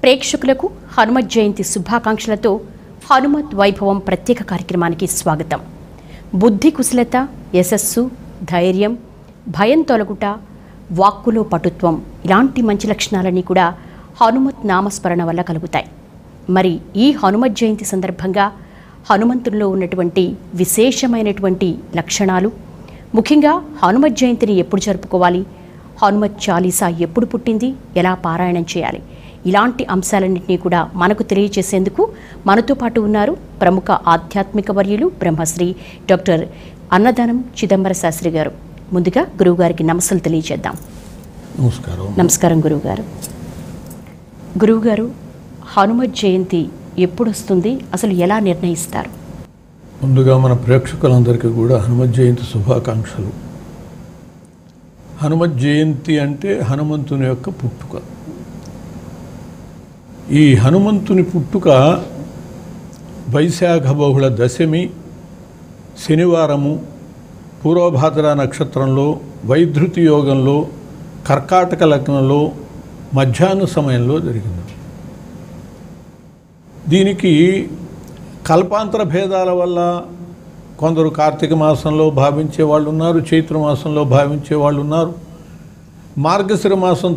ప్రేక్షకులకు హనుమత్ జయంతి శుభాకాంక్షలతో హనుమత్ వైభవం ప్రత్యేక కార్యక్రమానికి స్వాగతం. బుద్ధి కుశలత, యశస్సు, ధైర్యం, భయం తొలగుట, వాక్కులో పటుత్వం ఇలాంటి మంచి లక్షణాలన్నీ కూడా హనుమత్ నామస్మరణ వల్ల కలుగుతాయి. మరి ఈ హనుమత్ జయంతి సందర్భంగా హనుమంతుల్లో ఉన్నటువంటి విశేషమైనటువంటి లక్షణాలు, ముఖ్యంగా హనుమత్ జయంతిని ఎప్పుడు జరుపుకోవాలి, హనుమత్ చాలీసా ఎప్పుడు పుట్టింది, ఎలా పారాయణం చేయాలి, ఇలాంటి అంశాలన్నింటినీ కూడా మనకు తెలియజేసేందుకు మనతో పాటు ఉన్నారు ప్రముఖ ఆధ్యాత్మిక వర్యులు బ్రహ్మశ్రీ డాక్టర్ అన్నదానం చిదంబర శాస్త్రి గారు. ముందుగా గురువుగారికి నమస్సులు తెలియజేద్దాం. నమస్కారం. నమస్కారం గురువుగారు. గురువుగారు, హనుమత్ జయంతి ఎప్పుడు వస్తుంది, అసలు ఎలా నిర్ణయిస్తారు? ముందుగా మన ప్రేక్షకులందరికీ కూడా హనుమత్ జయంతి శుభాకాంక్షలు. హనుమత్ జయంతి అంటే హనుమంతుని యొక్క పుట్టుక. ఈ హనుమంతుని పుట్టుక వైశాఖ బహుళ దశమి శనివారము పూర్వభాద్ర నక్షత్రంలో వైధృతి యోగంలో కర్కాటక లగ్నంలో మధ్యాహ్న సమయంలో జరిగింది. దీనికి కల్పాంతర భేదాల వల్ల కొందరు కార్తీక మాసంలో భావించే వాళ్ళు ఉన్నారు, చైత్ర మాసంలో భావించే వాళ్ళు ఉన్నారు, మార్గశిర మాసం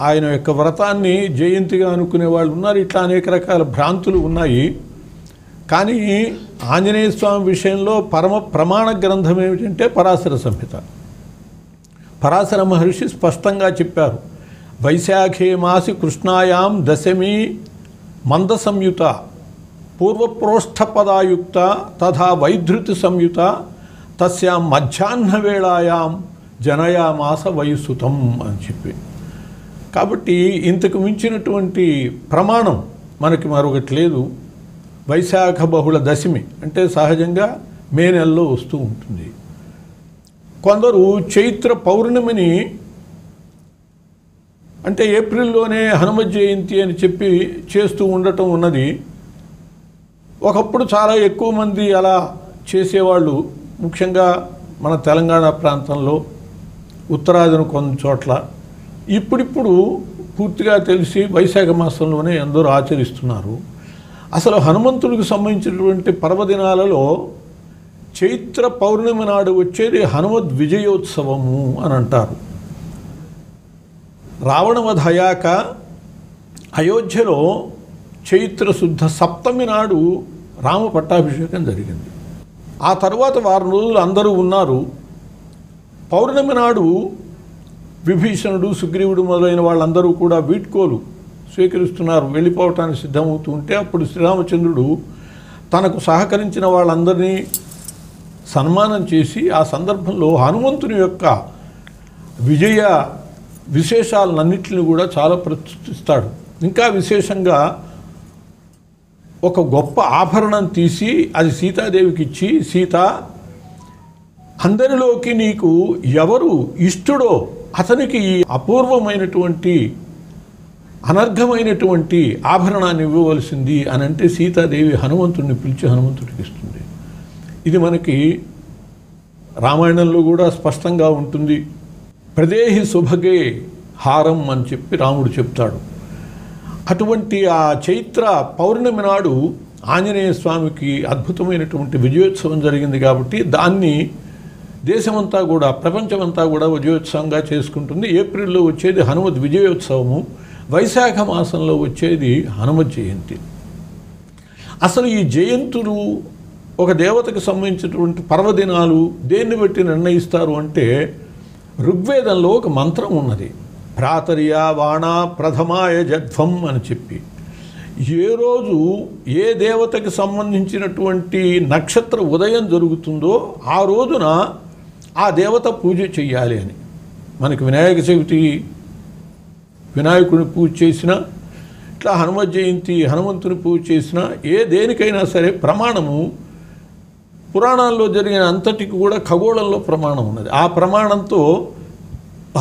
ఆయన యొక్క వ్రతాన్ని జయంతిగా అనుకునే వాళ్ళు ఉన్నారు. ఇట్లా అనేక రకాల భ్రాంతులు ఉన్నాయి. కానీ ఆంజనేయ స్వామి విషయంలో పరమ ప్రమాణ గ్రంథం ఏమిటంటే పరాశర సంహిత. పరాశర మహర్షి స్పష్టంగా చెప్పారు, వైశాఖే మాసి కృష్ణాయాం దశమి మంద సంయుత పూర్వప్రోష్ఠపదాయుక్త తథా వైధృతి సంయుత తస్యాం మధ్యాహ్న వేళాయాం జనయామాస వయుసుతం అని చెప్పి. కాబట్టి ఇంతకు మించినటువంటి ప్రమాణం మనకి మరొకటి లేదు. వైశాఖ బహుళ దశమి అంటే సహజంగా మే నెలలో వస్తూ ఉంటుంది. కొందరు చైత్ర పౌర్ణమిని అంటే ఏప్రిల్లోనే హనుమత్ జయంతి అని చెప్పి చేస్తూ ఉండటం ఉన్నది. ఒకప్పుడు చాలా ఎక్కువ మంది అలా చేసేవాళ్ళు, ముఖ్యంగా మన తెలంగాణ ప్రాంతంలో, ఉత్తరాదిన కొన్ని చోట్ల. ఇప్పుడిప్పుడు పూర్తిగా తెలిసి వైశాఖ మాసంలోనే అందరూ ఆచరిస్తున్నారు. అసలు హనుమంతుడికి సంబంధించినటువంటి పర్వదినాలలో చైత్ర పౌర్ణమి నాడు వచ్చేది హనుమద్ విజయోత్సవము అని అంటారు. రావణవధ అయ్యాక అయోధ్యలో చైత్ర శుద్ధ సప్తమి నాడు రామ పట్టాభిషేకం జరిగింది. ఆ తర్వాత వారం రోజులు అందరూ ఉన్నారు. పౌర్ణమి నాడు విభీషణుడు, సుగ్రీవుడు మొదలైన వాళ్ళందరూ కూడా వీడ్కోలు స్వీకరిస్తున్నారు, వెళ్ళిపోవటానికి సిద్ధమవుతూ ఉంటే అప్పుడు శ్రీరామచంద్రుడు తనకు సహకరించిన వాళ్ళందరినీ సన్మానం చేసి ఆ సందర్భంలో హనుమంతుని యొక్క విజయ విశేషాలన్నింటినీ కూడా చాలా ప్రస్తుతిస్తాడు. ఇంకా విశేషంగా ఒక గొప్ప ఆభరణం తీసి అది సీతాదేవికి ఇచ్చి, సీత, అందరిలోకి నీకు ఎవరు ఇష్టడో అతనికి ఈ అపూర్వమైనటువంటి అనర్ఘమైనటువంటి ఆభరణాన్ని ఇవ్వవలసింది అని అంటే సీతాదేవి హనుమంతుడిని పిలిచి హనుమంతుడికి ఇస్తుంది. ఇది మనకి రామాయణంలో కూడా స్పష్టంగా ఉంటుంది. ప్రదేహి శుభగే హారం అని చెప్పి రాముడు చెప్తాడు. అటువంటి ఆ చైత్ర పౌర్ణమి నాడు ఆంజనేయ స్వామికి అద్భుతమైనటువంటి విజయోత్సవం జరిగింది. కాబట్టి దాన్ని దేశమంతా కూడా, ప్రపంచమంతా కూడా విజయోత్సవంగా చేసుకుంటుంది. ఏప్రిల్లో వచ్చేది హనుమత్ విజయోత్సవము, వైశాఖ మాసంలో వచ్చేది హనుమత్ జయంతి. అసలు ఈ జయంతులు ఒక దేవతకు సంబంధించినటువంటి పర్వదినాలు దేన్ని బట్టి నిర్ణయిస్తారు అంటే ఋగ్వేదంలో ఒక మంత్రం ఉన్నది, ప్రాతర్యా వాణా ప్రథమాయ జధ్వం అని చెప్పి. ఏ రోజు ఏ దేవతకి సంబంధించినటువంటి నక్షత్ర ఉదయం జరుగుతుందో ఆ రోజున ఆ దేవత పూజ చెయ్యాలి అని. మనకి వినాయక చవితి వినాయకుని పూజ చేసినా, ఇట్లా హనుమత్ జయంతి హనుమంతుని పూజ చేసినా, ఏ దేనికైనా సరే ప్రమాణము పురాణాల్లో జరిగిన అంతటికి కూడా ఖగోళంలో ప్రమాణం ఉన్నది. ఆ ప్రమాణంతో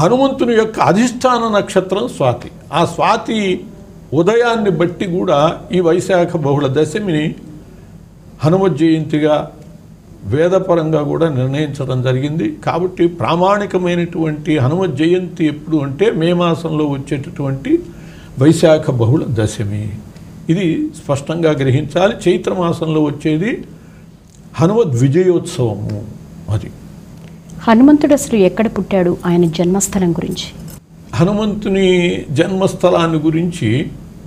హనుమంతుని యొక్క అధిష్టాన నక్షత్రం స్వాతి. ఆ స్వాతి ఉదయాన్ని బట్టి కూడా ఈ వైశాఖ బహుళ దశమిని హనుమత్ జయంతిగా వేదపరంగా కూడా నిర్ణయించడం జరిగింది. కాబట్టి ప్రామాణికమైనటువంటి హనుమత్ జయంతి ఎప్పుడు అంటే మే మాసంలో వచ్చేటటువంటి వైశాఖ బహుళ దశమి. ఇది స్పష్టంగా గ్రహించాలి. చైత్రమాసంలో వచ్చేది హనుమద్ విజయోత్సవము. అది హనుమంతుడు అసలు ఎక్కడ పుట్టాడు, ఆయన జన్మస్థలం గురించి? హనుమంతుని జన్మస్థలాన్ని గురించి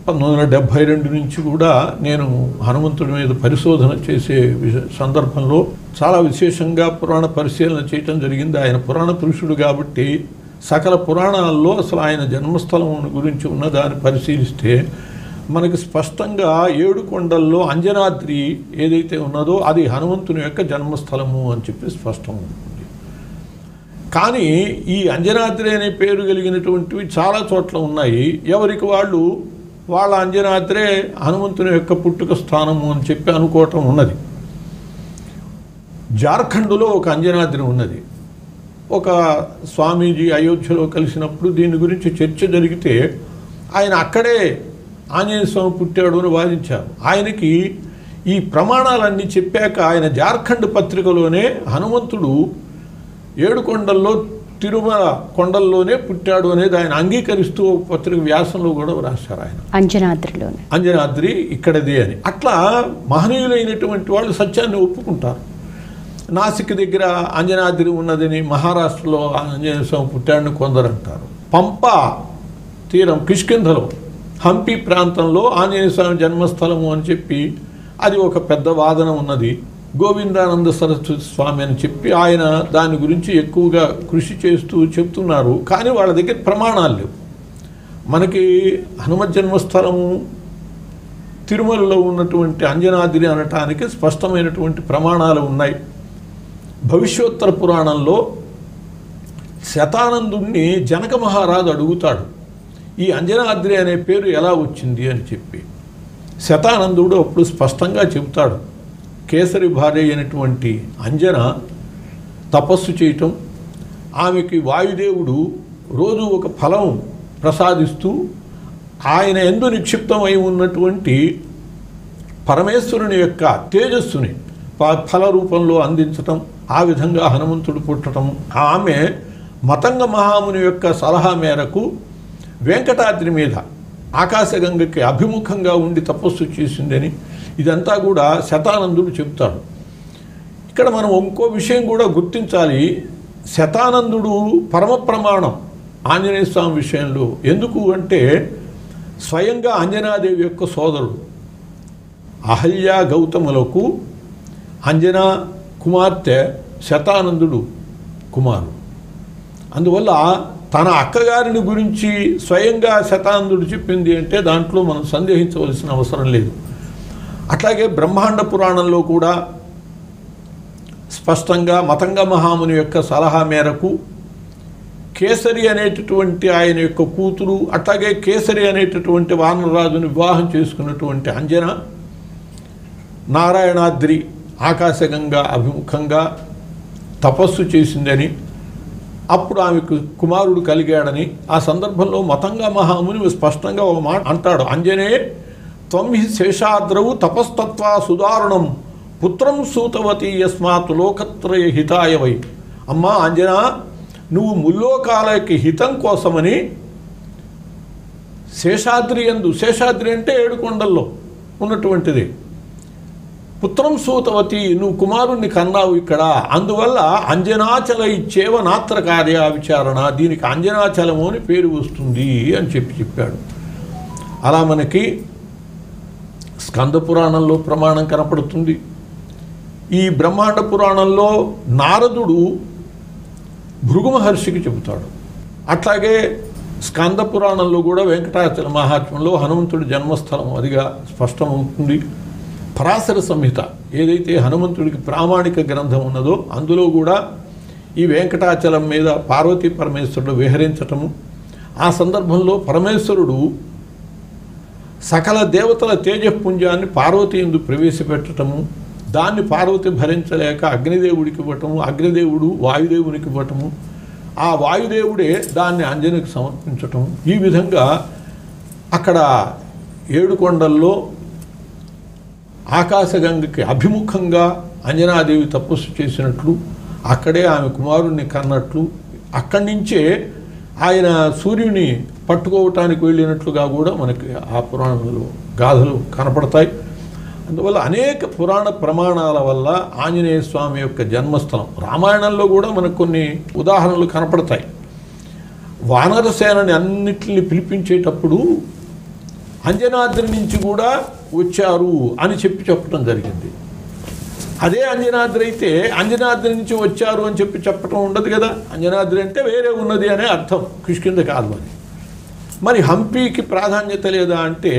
1972 నుంచి కూడా నేను హనుమంతుడి మీద పరిశోధన చేసే సందర్భంలో చాలా విశేషంగా పురాణ పరిశీలన చేయటం జరిగింది. ఆయన పురాణ పురుషుడు కాబట్టి సకల పురాణాల్లో అసలు ఆయన జన్మస్థలం గురించి ఉన్నదాన్ని పరిశీలిస్తే మనకి స్పష్టంగా 7 కొండల్లో అంజనాద్రి ఏదైతే ఉన్నదో అది హనుమంతుని యొక్క జన్మస్థలము అని చెప్పి స్పష్టం ఉంటుంది. కానీ ఈ అంజనాద్రి అనే పేరు కలిగినటువంటివి చాలా చోట్ల ఉన్నాయి. ఎవరికి వాళ్ళు వాళ్ళ అంజనాద్రే హనుమంతుని యొక్క పుట్టుక స్థానము అని చెప్పి అనుకోవటం ఉన్నది. జార్ఖండ్లో ఒక అంజనాద్రి ఉన్నది. ఒక స్వామీజీ అయోధ్యలో కలిసినప్పుడు దీని గురించి చర్చ జరిగితే ఆయన అక్కడే ఆంజనేయ స్వామి పుట్టాడు అని వాదించారు. ఆయనకి ఈ ప్రమాణాలన్నీ చెప్పాక ఆయన జార్ఖండ్ పత్రికలోనే హనుమంతుడు 7 కొండల్లో తిరుమల కొండల్లోనే పుట్టాడు అనేది ఆయన అంగీకరిస్తూ పత్రిక వ్యాసంలో కూడా రాశారు. ఆయన అంజనాద్రి ఇక్కడదే అని. అట్లా మహనీయులైనటువంటి వాళ్ళు సత్యాన్ని ఒప్పుకుంటారు. నాసిక్ దగ్గర అంజనాద్రి ఉన్నదని, మహారాష్ట్రలో ఆంజనేయ స్వామి పుట్టాడని కొందరు అంటారు. పంప తీరం కిష్కింధలో హంపి ప్రాంతంలో ఆంజనేయ స్వామి జన్మస్థలము అని చెప్పి అది ఒక పెద్ద వాదన ఉన్నది. గోవిందానంద సరస్వతి స్వామి అని చెప్పి ఆయన దాని గురించి ఎక్కువగా కృషి చేస్తూ చెప్తున్నారు. కానీ వాళ్ళ దగ్గర ప్రమాణాలు లేవు. మనకి హనుమత్ జన్మస్థలము తిరుమలలో ఉన్నటువంటి అంజనాద్రి అనటానికి స్పష్టమైనటువంటి ప్రమాణాలు ఉన్నాయి. భవిష్యోత్తర పురాణంలో శతానందుణ్ణి జనక మహారాజు అడుగుతాడు, ఈ అంజనాద్రి అనే పేరు ఎలా వచ్చింది అని చెప్పి. శతానందుడు అప్పుడు స్పష్టంగా చెబుతాడు, కేసరి భార్య అయినటువంటి అంజన తపస్సు చేయటం, ఆమెకి వాయుదేవుడు రోజు ఒక ఫలం ప్రసాదిస్తూ ఆయన యందు నిక్షిప్తమై ఉన్నటువంటి పరమేశ్వరుని యొక్క తేజస్సుని ఫల రూపంలో అందించటం, ఆ విధంగా హనుమంతుడు పుట్టడం. ఆమె మతంగ మహాముని యొక్క సలహా మేరకు వెంకటాద్రి మీద ఆకాశగంగకి అభిముఖంగా ఉండి తపస్సు చేసిందని ఇదంతా కూడా శతానందుడు చెప్తాడు. ఇక్కడ మనం ఇంకో విషయం కూడా గుర్తించాలి. శతానందుడు పరమ ప్రమాణం ఆంజనేయ స్వామి విషయంలో. ఎందుకు అంటే స్వయంగా అంజనాదేవి యొక్క సోదరుడు. అహల్య గౌతములకు అంజనా కుమార్తె శతానందుడు కుమారుడు. అందువల్ల తన అక్కగారిని గురించి స్వయంగా శతానందుడు చెప్పింది అంటే దాంట్లో మనం సందేహించవలసిన అవసరం లేదు. అట్లాగే బ్రహ్మాండ పురాణంలో కూడా స్పష్టంగా మతంగ మహాముని యొక్క సలహా మేరకు కేసరి అనేటటువంటి ఆయన యొక్క కూతురు, అట్లాగే కేసరి అనేటటువంటి వానరరాజుని వివాహం చేసుకున్నటువంటి అంజన నారాయణాద్రి ఆకాశగంగా అభిముఖంగా తపస్సు చేసిందని, అప్పుడు ఆమెకు కుమారుడు కలిగాడని. ఆ సందర్భంలో మతంగ మహాముని స్పష్టంగా ఒక మాట అంటాడు, అంజనే త్వం హి శేషాద్రవు తపస్తత్వా సుదారుణం పుత్రం సూతవతి యస్మాత్ లోకత్రయ హితాయ వై. అమ్మా అంజనా, నువ్వు ముల్లోకాలకి హితం కోసమని శేషాద్రి యందు, శేషాద్రి అంటే 7 కొండల్లో ఉన్నటువంటిది, పుత్రం సూతవతి నువ్వు కుమారుణ్ణి కన్నావు ఇక్కడ. అందువల్ల అంజనాచల ఇచ్చేవ నాత్ర కార్య విచారణ, దీనికి అంజనాచలము అని పేరు వస్తుంది అని చెప్పాడు. అలా మనకి స్కంద పురాణంలో ప్రమాణం కనపడుతుంది. ఈ బ్రహ్మాండ పురాణంలో నారదుడు భృగు మహర్షికి చెబుతాడు. అట్లాగే స్కంద పురాణంలో కూడా వెంకటాచల మహాత్మ్యంలో హనుమంతుడి జన్మస్థలం అదిగా స్పష్టమవుతుంది. పరాశర సంహిత ఏదైతే హనుమంతుడికి ప్రామాణిక గ్రంథం ఉన్నదో అందులో కూడా ఈ వెంకటాచలం మీద పార్వతీ పరమేశ్వరుడు విహరించటము, ఆ సందర్భంలో పరమేశ్వరుడు సకల దేవతల తేజపుంజాన్ని పార్వతి యందు ప్రవేశపెట్టటము, దాన్ని పార్వతి భరించలేక అగ్నిదేవుడికి ఇవ్వటము, అగ్నిదేవుడు వాయుదేవునికి ఇవ్వటము, ఆ వాయుదేవుడే దాన్ని అంజనకి సమర్పించటం. ఈ విధంగా అక్కడ 7 కొండల్లో ఆకాశగంగకి అభిముఖంగా అంజనాదేవి తపస్సు చేసినట్లు, అక్కడే ఆమె కుమారుణ్ణి కన్నట్లు, అక్కడి నుంచే ఆయన సూర్యుని పట్టుకోవటానికి వెళ్ళినట్లుగా కూడా మనకి ఆ పురాణంలో గాథలు కనపడతాయి. అందువల్ల అనేక పురాణ ప్రమాణాల వల్ల ఆంజనేయ స్వామి యొక్క జన్మస్థలం రామాయణంలో కూడా మనకు కొన్ని ఉదాహరణలు కనపడతాయి. వానరసేనని అన్నిటిని పిలిపించేటప్పుడు అంజనాద్రి నుంచి కూడా వచ్చారు అని చెప్పడం జరిగింది. అదే అంజనాద్రి అయితే అంజనాద్రి నుంచి వచ్చారు అని చెప్పటం ఉండదు కదా. అంజనాద్రి అంటే వేరే ఉన్నది అనే అర్థం, కిష్కింధ కాదు అని. మరి హంపీకి ప్రాధాన్యత లేదా అంటే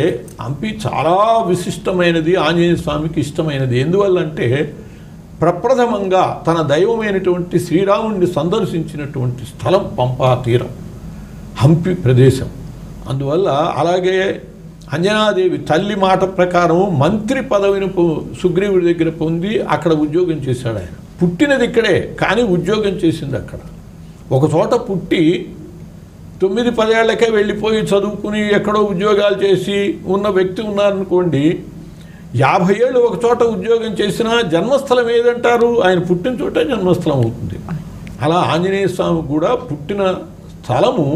హంపీ చాలా విశిష్టమైనది, ఆంజనేయ స్వామికి ఇష్టమైనది. ఎందువల్లంటే ప్రప్రథమంగా తన దైవమైనటువంటి శ్రీరాముడిని సందర్శించినటువంటి స్థలం పంపా తీరం, హంపి ప్రదేశం. అందువల్ల అలాగే అంజనాదేవి తల్లి మాట ప్రకారం మంత్రి పదవిని సుగ్రీవుడి దగ్గర పొంది అక్కడ ఉద్యోగం చేశాడు. ఆయన పుట్టినది ఇక్కడే కానీ ఉద్యోగం చేసింది అక్కడ. ఒక చోట పుట్టి 9-10 ఏళ్లకే వెళ్ళిపోయి చదువుకుని ఎక్కడో ఉద్యోగాలు చేసి ఉన్న వ్యక్తి ఉన్నారనుకోండి, 50 ఏళ్ళు ఒక చోట ఉద్యోగం చేసినా జన్మస్థలం ఏదంటారు? ఆయన పుట్టిన చోటే జన్మస్థలం అవుతుంది. అలా ఆంజనేయ స్వామి కూడా పుట్టిన స్థలము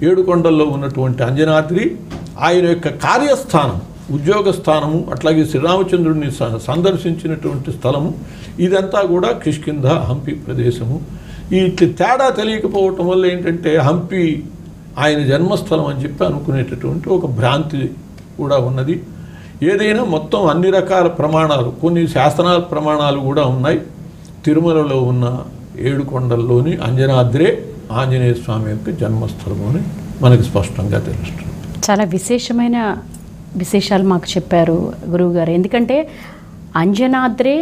ఏడుకొండల్లో ఉన్నటువంటి అంజనాద్రి, ఆయన యొక్క కార్యస్థానం, ఉద్యోగ స్థానము, అట్లాగే శ్రీరామచంద్రుడిని సందర్శించినటువంటి స్థలము. ఇదంతా కూడా కిష్కింధ హంపి ప్రదేశము. ఇట్లా తేడా తెలియకపోవటం వల్ల ఏంటంటే హంపి ఆయన జన్మస్థలం అని చెప్పి అనుకునేటటువంటి ఒక భ్రాంతి కూడా ఉన్నది. ఏదైనా మొత్తం అన్ని రకాల ప్రమాణాలు, కొన్ని శాస్త్రాల ప్రమాణాలు కూడా ఉన్నాయి. తిరుమలలో ఉన్న ఏడుకొండల్లోని అంజనాద్రే ఆంజనేయ స్వామి యొక్క జన్మస్థలము అని మనకి స్పష్టంగా తెలుస్తుంది. చాలా విశేషమైన విశేషాలు మాకు చెప్పారు గురువుగారు. ఎందుకంటే అంజనాద్రే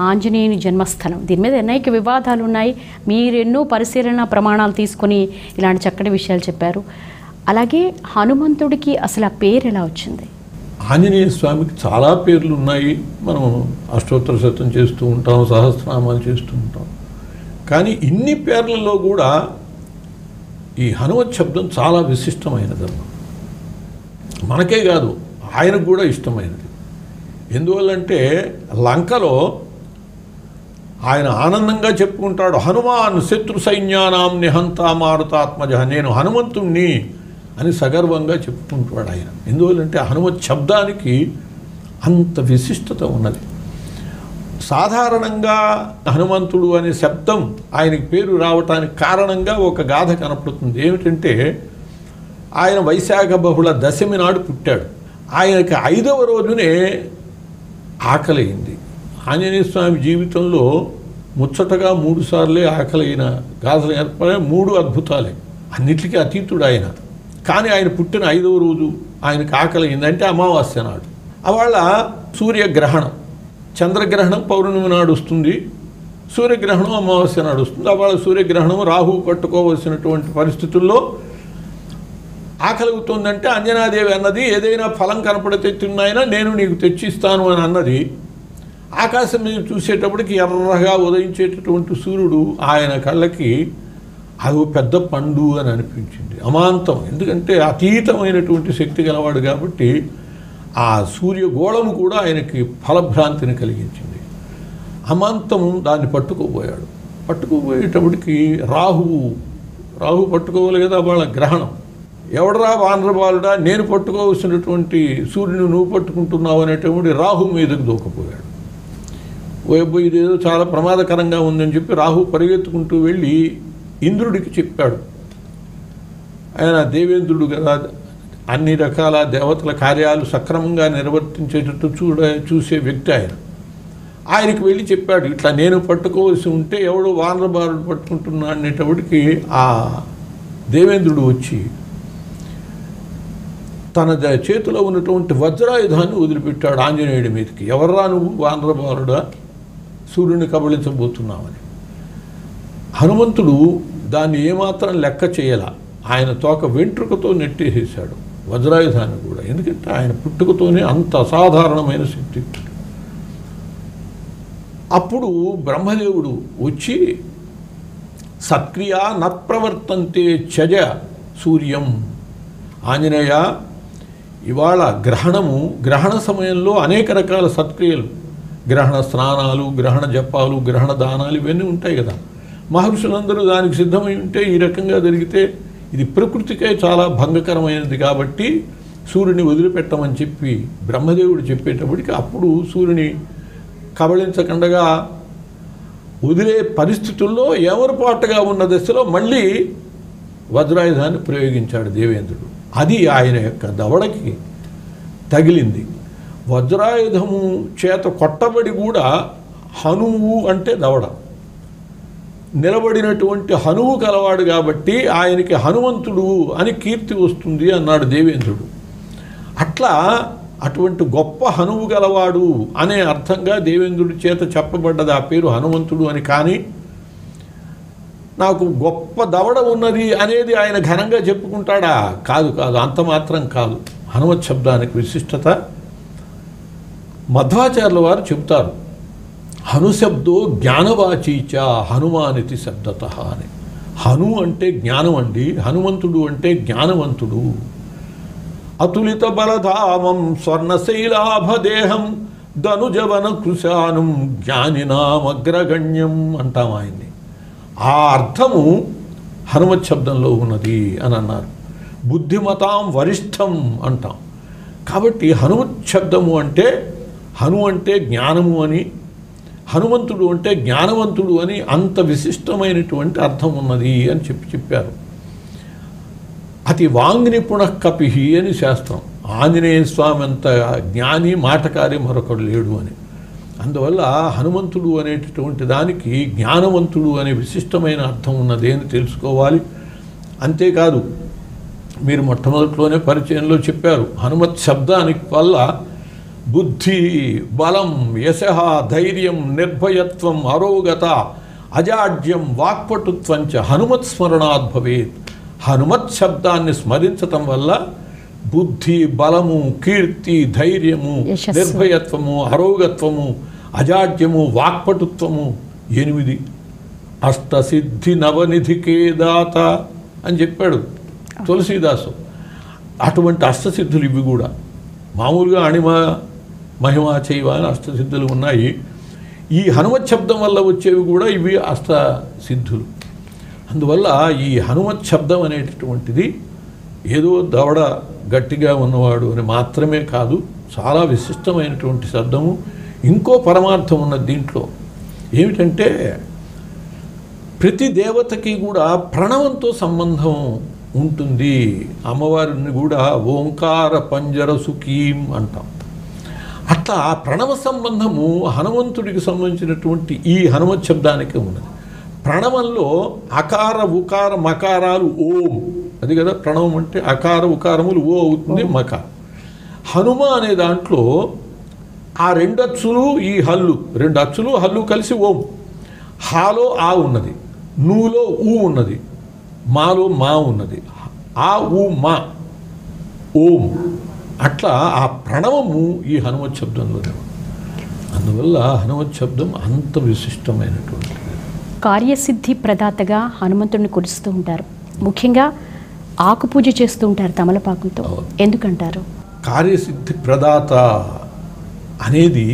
ఆంజనేయుని జన్మస్థలం, దీని మీద అనేక వివాదాలు ఉన్నాయి. మీరు ఎన్నో పరిశీలన ప్రమాణాలు తీసుకొని ఇలాంటి చక్కటి విషయాలు చెప్పారు. అలాగే హనుమంతుడికి అసలు ఆ పేరు ఎలా వచ్చింది? ఆంజనేయ స్వామికి చాలా పేర్లు ఉన్నాయి. మనం అష్టోత్తర శతం చేస్తూ ఉంటాం, సహస్రనామాలు చేస్తూ ఉంటాం. కానీ ఇన్ని పేర్లలో కూడా ఈ హనుమత్ శబ్దం చాలా విశిష్టమైనది. మనకే కాదు, ఆయనకు కూడా ఇష్టమైనది. ఎందువల్లంటే లంకలో ఆయన ఆనందంగా చెప్పుకుంటాడు, హనుమాన్ శత్రు సైన్యానాం నిహంతా మారుతాత్మజ, నేను హనుమంతుణ్ణి అని సగర్వంగా చెప్పుకుంటాడు ఆయన. ఎందువల్లంటే హనుమత్ శబ్దానికి అంత విశిష్టత ఉన్నది. సాధారణంగా హనుమంతుడు అనే శబ్దం ఆయనకి పేరు రావటానికి కారణంగా ఒక గాథ కనపడుతుంది. ఏమిటంటే ఆయన వైశాఖ బహుళ దశమి నాడు పుట్టాడు. ఆయనకి 5వ రోజునే ఆకలైంది. ఆంజనేయ స్వామి జీవితంలో ముచ్చటగా 3 సార్లే ఆకలైన గాథలు ఏర్పడే 3 అద్భుతాలే, అన్నిటికీ అతీతుడు ఆయన. కానీ ఆయన పుట్టిన 5వ రోజు ఆయనకు ఆకలైంది, అంటే అమావాస్య నాడు. అవాళ సూర్యగ్రహణం, చంద్రగ్రహణం పౌర్ణమి నాడు వస్తుంది, సూర్యగ్రహణం అమావాస్య నాడు వస్తుంది. అవాళ సూర్యగ్రహణం రాహువు పట్టుకోవలసినటువంటి పరిస్థితుల్లో ఆకలిగుతుందంటే అంజనాదేవి అన్నది, ఏదైనా ఫలం కనపడితే తిన్నాయినా నేను నీకు తెచ్చిస్తాను అని అన్నది. ఆకాశం మీద చూసేటప్పటికి ఎర్రగా ఉదయించేటటువంటి సూర్యుడు ఆయన కళ్ళకి అది పెద్ద పండు అని అనిపించింది, అమాంతం. ఎందుకంటే అతీతమైనటువంటి శక్తి గలవాడు కాబట్టి ఆ సూర్యగోళము కూడా ఆయనకి ఫలభ్రాంతిని కలిగించింది. అమాంతం దాన్ని పట్టుకోబోయాడు. పట్టుకోబోయేటప్పటికి రాహు పట్టుకోవాలి కదా, వాళ్ళ గ్రహణం. ఎవడరా వానరబాలుడా, నేను పట్టుకోవలసినటువంటి సూర్యుని నువ్వు పట్టుకుంటున్నావు అనేటువంటి రాహు మీదకు దూకపోయాడు. పోయిపోయి ఇదేదో చాలా ప్రమాదకరంగా ఉందని చెప్పి రాహు పరిగెత్తుకుంటూ వెళ్ళి ఇంద్రుడికి చెప్పాడు. ఆయన దేవేంద్రుడు కదా, అన్ని రకాల దేవతల కార్యాలు సక్రమంగా నిర్వర్తించేటట్టు చూసే వ్యక్తి ఆయన. ఆయనకి వెళ్ళి చెప్పాడు, ఇట్లా నేను పట్టుకోవాల్సి ఉంటే ఎవడో వానరబాలుడు పట్టుకుంటున్నా అనేటప్పటికి ఆ దేవేంద్రుడు వచ్చి తన చేతిలో ఉన్నటువంటి వజ్రాయుధాన్ని వదిలిపెట్టాడు ఆంజనేయుడి మీదకి. ఎవర్రా నువ్వు, వానరబాలుడా, సూర్యుని కబళించబోతున్నామని. హనుమంతుడు దాన్ని ఏమాత్రం లెక్క చేయాల, ఆయన తోక వెంట్రుకతో నెట్టేసేశాడు వజ్రాయుధాన్ని కూడా. ఎందుకంటే ఆయన పుట్టుకతోనే అంత అసాధారణమైన శక్తి. అప్పుడు బ్రహ్మదేవుడు వచ్చి, సత్క్రియ నత్ప్రవర్తంతే త్యజ సూర్యం, ఆంజనేయ ఇవాళ గ్రహణ సమయంలో అనేక రకాల సత్క్రియలు, గ్రహణ స్నానాలు, గ్రహణ జపాలు, గ్రహణ దానాలు ఇవన్నీ ఉంటాయి కదా. మహర్షులందరూ దానికి సిద్ధమై ఉంటే, ఈ రకంగా జరిగితే ఇది ప్రకృతికే చాలా భంగకరమైనది కాబట్టి సూర్యుని వదిలిపెట్టమని చెప్పి బ్రహ్మదేవుడు చెప్పేటప్పటికి అప్పుడు సూర్యుని కబళించకుండా వదిలే పరిస్థితుల్లో ఏమరపాటుగా ఉన్న దశలో మళ్ళీ వజ్రాయుధాన్ని ప్రయోగించాడు దేవేంద్రుడు. అది ఆయన యొక్క దవడకి తగిలింది. వజ్రాయుధము చేత కొట్టబడి కూడా హనువు అంటే దవడ నిలబడినటువంటి హనువు కలవాడు కాబట్టి ఆయనకి హనుమంతుడు అని కీర్తి వస్తుంది అన్నాడు దేవేంద్రుడు. అట్లా అటువంటి గొప్ప హనువు గలవాడు అనే అర్థంగా దేవేంద్రుడి చేత చెప్పబడ్డది ఆ పేరు హనుమంతుడు అని. కానీ నాకు గొప్ప దవడ ఉన్నది అనేది ఆయన ఘనంగా చెప్పుకుంటాడా? కాదు కాదు, అంత మాత్రం కాదు. హనుమత్ శబ్దానికి విశిష్టత మధ్వాచార్యుల వారు చెబుతారు. హనుశబ్దో జ్ఞానవాచీచ హనుమానితి శబ్దత అని. హను అంటే జ్ఞానం అండి, హనుమంతుడు అంటే జ్ఞానవంతుడు. అతులిత బలధామం స్వర్ణశైలాభదేహం ధనుజవన కృశానం జ్ఞానినామగ్రగణ్యం అంటాం ఆయన్ని. ఆ అర్థము హనుమత్ శబ్దంలో ఉన్నది అని అన్నారు. బుద్ధిమతాం వరిష్టం అంటాం. కాబట్టి హనుమత్ శబ్దము అంటే హను అంటే జ్ఞానము అని, హనుమంతుడు అంటే జ్ఞానవంతుడు అని అంత విశిష్టమైనటువంటి అర్థం ఉన్నది అని చెప్పారు. అతి వాంగ్నిపుణ కపిహి అని శాస్త్రం. ఆంజనేయ స్వామి అంత జ్ఞాని మాటకారి మరొకడు లేడు అని. అందువల్ల హనుమంతుడు అనేటటువంటి దానికి జ్ఞానవంతుడు అనే విశిష్టమైన అర్థం ఉన్నది అని తెలుసుకోవాలి. అంతేకాదు, మీరు మొట్టమొదట్లోనే పరిచయంలో చెప్పారు, హనుమత్ శబ్దానికి వల్ల బుద్ధి, బలం, యశః, ధైర్యం, నిర్భయత్వం, అరోగత, అజాడ్యం, వాక్పటుత్వంచ హనుమత్ స్మరణాద్ భవేత్. హనుమత్ శబ్దాన్ని స్మరించటం వల్ల బుద్ధి, బలము, కీర్తి, ధైర్యము, నిర్భయత్వము, అరోగత్వము, అజాడ్యము, వాక్పటుత్వము 8 అష్టసిద్ధి నవనిధికే దాత అని చెప్పాడు తులసీదాసు. అటువంటి అష్టసిద్ధులు ఇవి కూడా. మామూలుగా అణిమ మహిమ చైవ అని అష్టసిద్ధులు ఉన్నాయి. ఈ హనుమత్ శబ్దం వల్ల వచ్చేవి కూడా ఇవి అష్టసిద్ధులు. అందువల్ల ఈ హనుమత్ శబ్దం అనేటటువంటిది ఏదో దవడ గట్టిగా ఉన్నవాడు అని మాత్రమే కాదు, చాలా విశిష్టమైనటువంటి శబ్దము. ఇంకో పరమార్థం ఉన్నది దీంట్లో. ఏమిటంటే ప్రతి దేవతకి కూడా ప్రణవంతో సంబంధం ఉంటుంది. అమ్మవారిని కూడా ఓంకార పంజర సుఖీం అంటాం. అట్లా ప్రణవ సంబంధము హనుమంతుడికి సంబంధించినటువంటి ఈ హనుమత్ శబ్దానికి ఉన్నది. ప్రణవంలో అకార ఉకార మకారాలు ఓం, అది కదా ప్రణవం అంటే. అకార ఉకారములు ఓ అవుతుంది, మకార. హనుమ అనే దాంట్లో ఆ 2 అచ్చులు ఈ హల్లు, 2 అచ్చులు హల్లు కలిసి ఓం. హాలో ఆ ఉన్నది, నూలో ఊ ఉన్నది, మాలో మా ఉన్నది. ఆ ఊ మా ఓం. అట్లా ఆ ప్రణవము ఈ హనుమత్ శబ్దంలోనే. అందువల్ల హనుమత్ శబ్దం అంత విశిష్టమైనటువంటి. కార్యసిద్ధి ప్రదాతగా హనుమంతుడిని కొలుస్తూ ఉంటారు. ముఖ్యంగా ఆకు పూజ చేస్తూ ఉంటారు తమలపాకులతో. ఎందుకంటారు? కార్యసిద్ధి ప్రదాత అనేది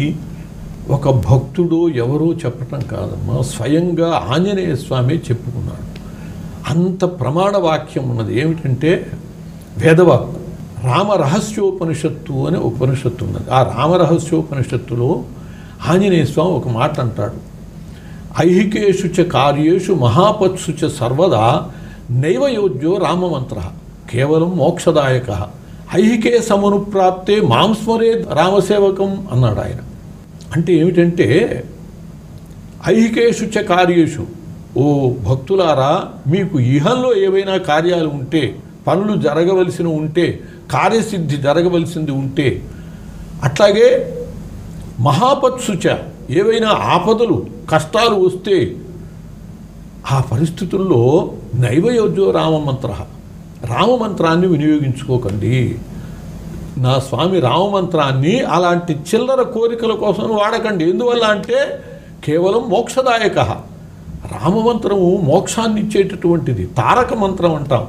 ఒక భక్తుడు ఎవరో చెప్పటం కాదమ్మా, స్వయంగా ఆంజనేయ స్వామి చెప్పుకున్నాడు. అంత ప్రమాణ వాక్యం ఉన్నది. ఏమిటంటే వేదవాక్కు. రామరహస్యోపనిషత్తు అనే ఉపనిషత్తు ఉన్నది. ఆ రామరహస్యోపనిషత్తులో ఆంజనేయ స్వామి ఒక మాట అంటాడు. ఐహికేషు చ కార్యేషు మహాపత్సు చ సర్వదా నైవయోజ్యో రామమంత్ర కేవలం మోక్షదాయక ఐహికే సమనుప్రాప్తే మాం స్మరే రామసేవకం అన్నాడు ఆయన. అంటే ఏమిటంటే ఐహికేషు చ కార్యేషు, ఓ భక్తులారా, మీకు ఇహంలో ఏవైనా కార్యాలు ఉంటే, పనులు జరగవలసిన ఉంటే, కార్యసిద్ధి జరగవలసింది ఉంటే, అట్లాగే మహాపత్సుచ ఏవైనా ఆపదలు కష్టాలు వస్తే ఆ పరిస్థితుల్లో నైవయోజ్యో రామమంత్ర, రామమంత్రాన్ని వినియోగించుకోకండి. నా స్వామి రామమంత్రాన్ని అలాంటి చిల్లర కోరికల కోసం వాడకండి. ఎందువల్ల అంటే కేవలం మోక్షదాయక. రామమంత్రము మోక్షాన్ని ఇచ్చేటటువంటిది. తారక మంత్రం అంటాం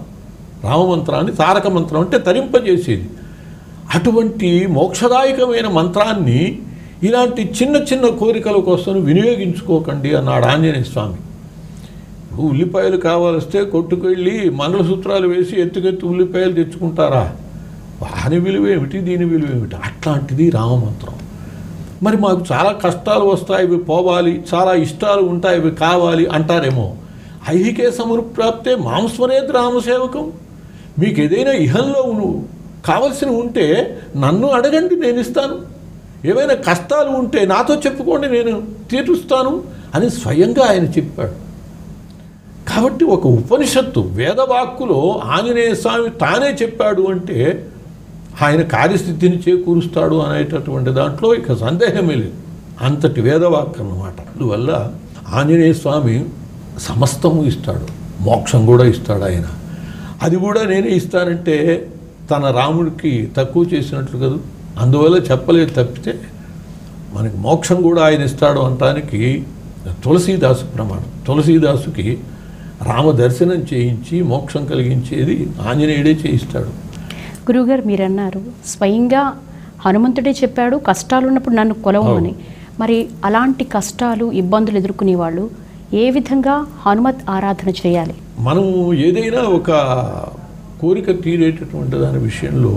రామమంత్రాన్ని. తారక మంత్రం అంటే తరింపజేసేది. అటువంటి మోక్షదాయకమైన మంత్రాన్ని ఇలాంటి చిన్న చిన్న కోరికల కోసం వినియోగించుకోకండి అన్నాడు ఆంజనేయ స్వామి. ఉల్లిపాయలు కావాలిస్తే కొట్టుకెళ్ళి మంగళసూత్రాలు వేసి ఎత్తుకెత్తి ఉల్లిపాయలు తెచ్చుకుంటారా? వాని విలువేమిటి, దీని విలువేమిటి? అట్లాంటిది రామమంత్రం. మరి మాకు చాలా కష్టాలు వస్తాయి, ఇవి పోవాలి, చాలా ఇష్టాలు ఉంటాయి, ఇవి కావాలి అంటారేమో. ఐహికే సమృప్రాప్తే మాంస్మరేత్ రామసేవకం. మీకు ఏదైనా ఇహంలో కావలసిన ఉంటే నన్ను అడగండి, నేను ఇస్తాను. ఏవైనా కష్టాలు ఉంటే నాతో చెప్పుకోండి, నేను తీరుస్తాను అని స్వయంగా ఆయన చెప్పాడు. కాబట్టి ఒక ఉపనిషత్తు వేదవాక్కులో ఆంజనేయ స్వామి తానే చెప్పాడు అంటే ఆయన కార్యసిద్ధిని చేకూరుస్తాడు అనేటటువంటి దాంట్లో ఇక సందేహమే లేదు. అంతటి వేదవాక్కు అన్నమాట. అందువల్ల ఆంజనేయ స్వామి సమస్తము ఇస్తాడు, మోక్షం కూడా ఇస్తాడు ఆయన. అది కూడా నేనే ఇస్తానంటే తన రాముడికి తక్కువ చేసినట్లు కదా. అందువల్ల చెప్పలేదు తప్పితే మనకి మోక్షం కూడా ఆయన ఇస్తాడు అనటానికి తులసీదాసు ప్రమాణం. తులసీదాసుకి రామ దర్శనం చేయించి మోక్షం కలిగించేది ఆంజనేయుడే చేయిస్తాడు. గురువుగారు మీరు అన్నారు స్వయంగా హనుమంతుడే చెప్పాడు కష్టాలు ఉన్నప్పుడు నన్ను కొలవమని. మరి అలాంటి కష్టాలు ఇబ్బందులు ఎదుర్కొనే వాళ్ళు ఏ విధంగా హనుమత్ ఆరాధన చేయాలి? మనం ఏదైనా ఒక కోరిక తీరేటటువంటి దాని విషయంలో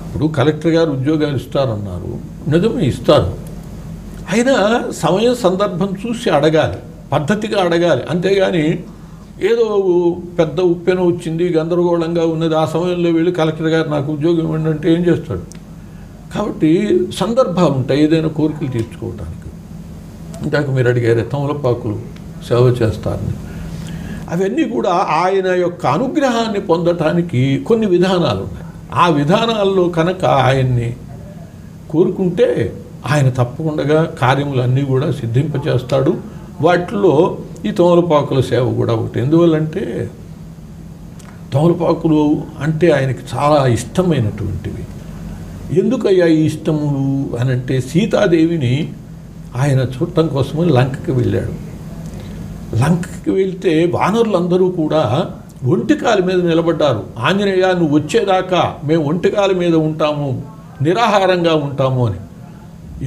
ఇప్పుడు కలెక్టర్ గారు ఉద్యోగాలు ఇస్తారన్నారు, నిజమే ఇస్తారు. అయినా సమయం సందర్భం చూసి అడగాలి, పద్ధతిగా అడగాలి. అంతేగాని ఏదో పెద్ద ఉప్పెన వచ్చింది, గందరగోళంగా ఉన్నది, ఆ సమయంలో వెళ్ళి కలెక్టర్ గారు నాకు ఉద్యోగం ఇవ్వండి అంటే ఏం చేస్తాడు? కాబట్టి సందర్భాలు ఉంటాయి ఏదైనా కోరికలు తీర్చుకోవడానికి. ఇందాక మీరు అడిగారు తమలపాకులు సేవ చేస్తారని. అవన్నీ కూడా ఆయన యొక్క అనుగ్రహాన్ని పొందటానికి కొన్ని విధానాలు ఉన్నాయి. ఆ విధానాల్లో కనుక ఆయన్ని కోరుకుంటే ఆయన తప్పకుండా కార్యములన్నీ కూడా సిద్ధింపచేస్తాడు. వాటిలో ఈ తమలపాకుల సేవ కూడా ఒకటి. ఎందువల్లంటే తమలపాకులు అంటే ఆయనకి చాలా ఇష్టమైనటువంటివి. ఎందుకయ్యా ఈ ఇష్టములు అని అంటే సీతాదేవిని ఆయన చూడటం కోసమని లంకకి వెళ్ళాడు. లంకకి వెళ్తే వానరులందరూ కూడా ఒంటికాల మీద నిలబడ్డారు. ఆంజనేయ నువ్వు వచ్చేదాకా మేము ఒంటికాల మీద ఉంటాము, నిరాహారంగా ఉంటాము అని.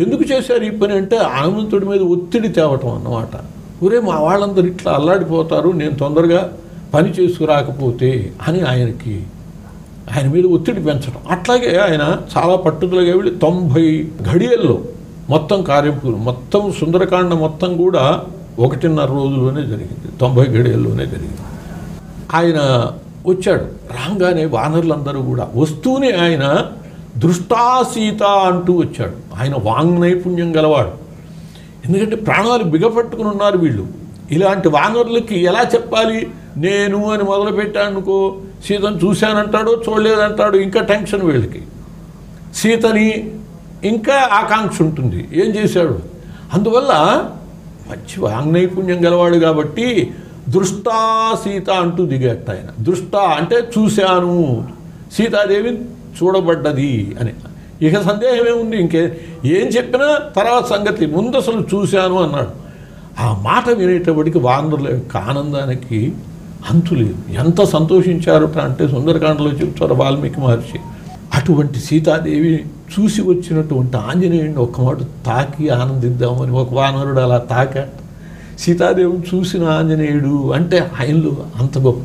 ఎందుకు చేశారు ఈ పని అంటే హనుమంతుడి మీద ఒత్తిడి తేవటం అన్నమాట. ఊరే మా వాళ్ళందరూ ఇట్లా అల్లాడిపోతారు, నేను తొందరగా పని చేసుకురాకపోతే అని ఆయన మీద ఒత్తిడి పెంచడం. అట్లాగే ఆయన చాలా పట్టుదలగా వెళ్ళి 90 ఘడియల్లో మొత్తం కార్యక్రమం మొత్తం సుందరకాండ మొత్తం కూడా 1.5 రోజుల్లోనే జరిగింది, 90 ఘడియల్లోనే జరిగింది. ఆయన వచ్చాడు. రాగానే వానరులందరూ కూడా వస్తూనే ఆయన దృష్టా సీత అంటూ వచ్చాడు. ఆయన వాంగ్ నైపుణ్యం గలవాడు. ఎందుకంటే ప్రాణాలు బిగపట్టుకుని ఉన్నారు వీళ్ళు. ఇలాంటి వానరులకి ఎలా చెప్పాలి? నేను అని మొదలుపెట్టానుకో సీతను చూశానంటాడు, చూడలేదంటాడు, ఇంకా టెన్షన్ వీళ్ళకి. సీతని ఇంకా ఆకాంక్ష ఉంటుంది, ఏం చేశాడు? అందువల్ల మంచి వాంగ్ నైపుణ్యం గలవాడు కాబట్టి దృష్టా సీత అంటూ దిగట్ట ఆయన. దృష్ట అంటే చూశాను, సీతాదేవి చూడబడ్డది అని. ఇక సందేహం ఏముంది? ఏం చెప్పినా తర్వాత సంగతి, ముందు అసలు చూశాను అన్నాడు. ఆ మాట వినేటప్పటికి వానరుల యొక్క ఆనందానికి అంతు లేదు. ఎంత సంతోషించారుట అంటే సుందరకాండలో చెప్తారు వాల్మీకి మహర్షి. అటువంటి సీతాదేవి చూసి వచ్చినటువంటి ఆంజనేయుడిని ఒక్క మాట తాకి ఆనందిద్దామని ఒక వానరుడు అలా తాకాడు. సీతాదేవిని చూసిన ఆంజనేయుడు అంటే ఆయనలో అంత గొప్ప.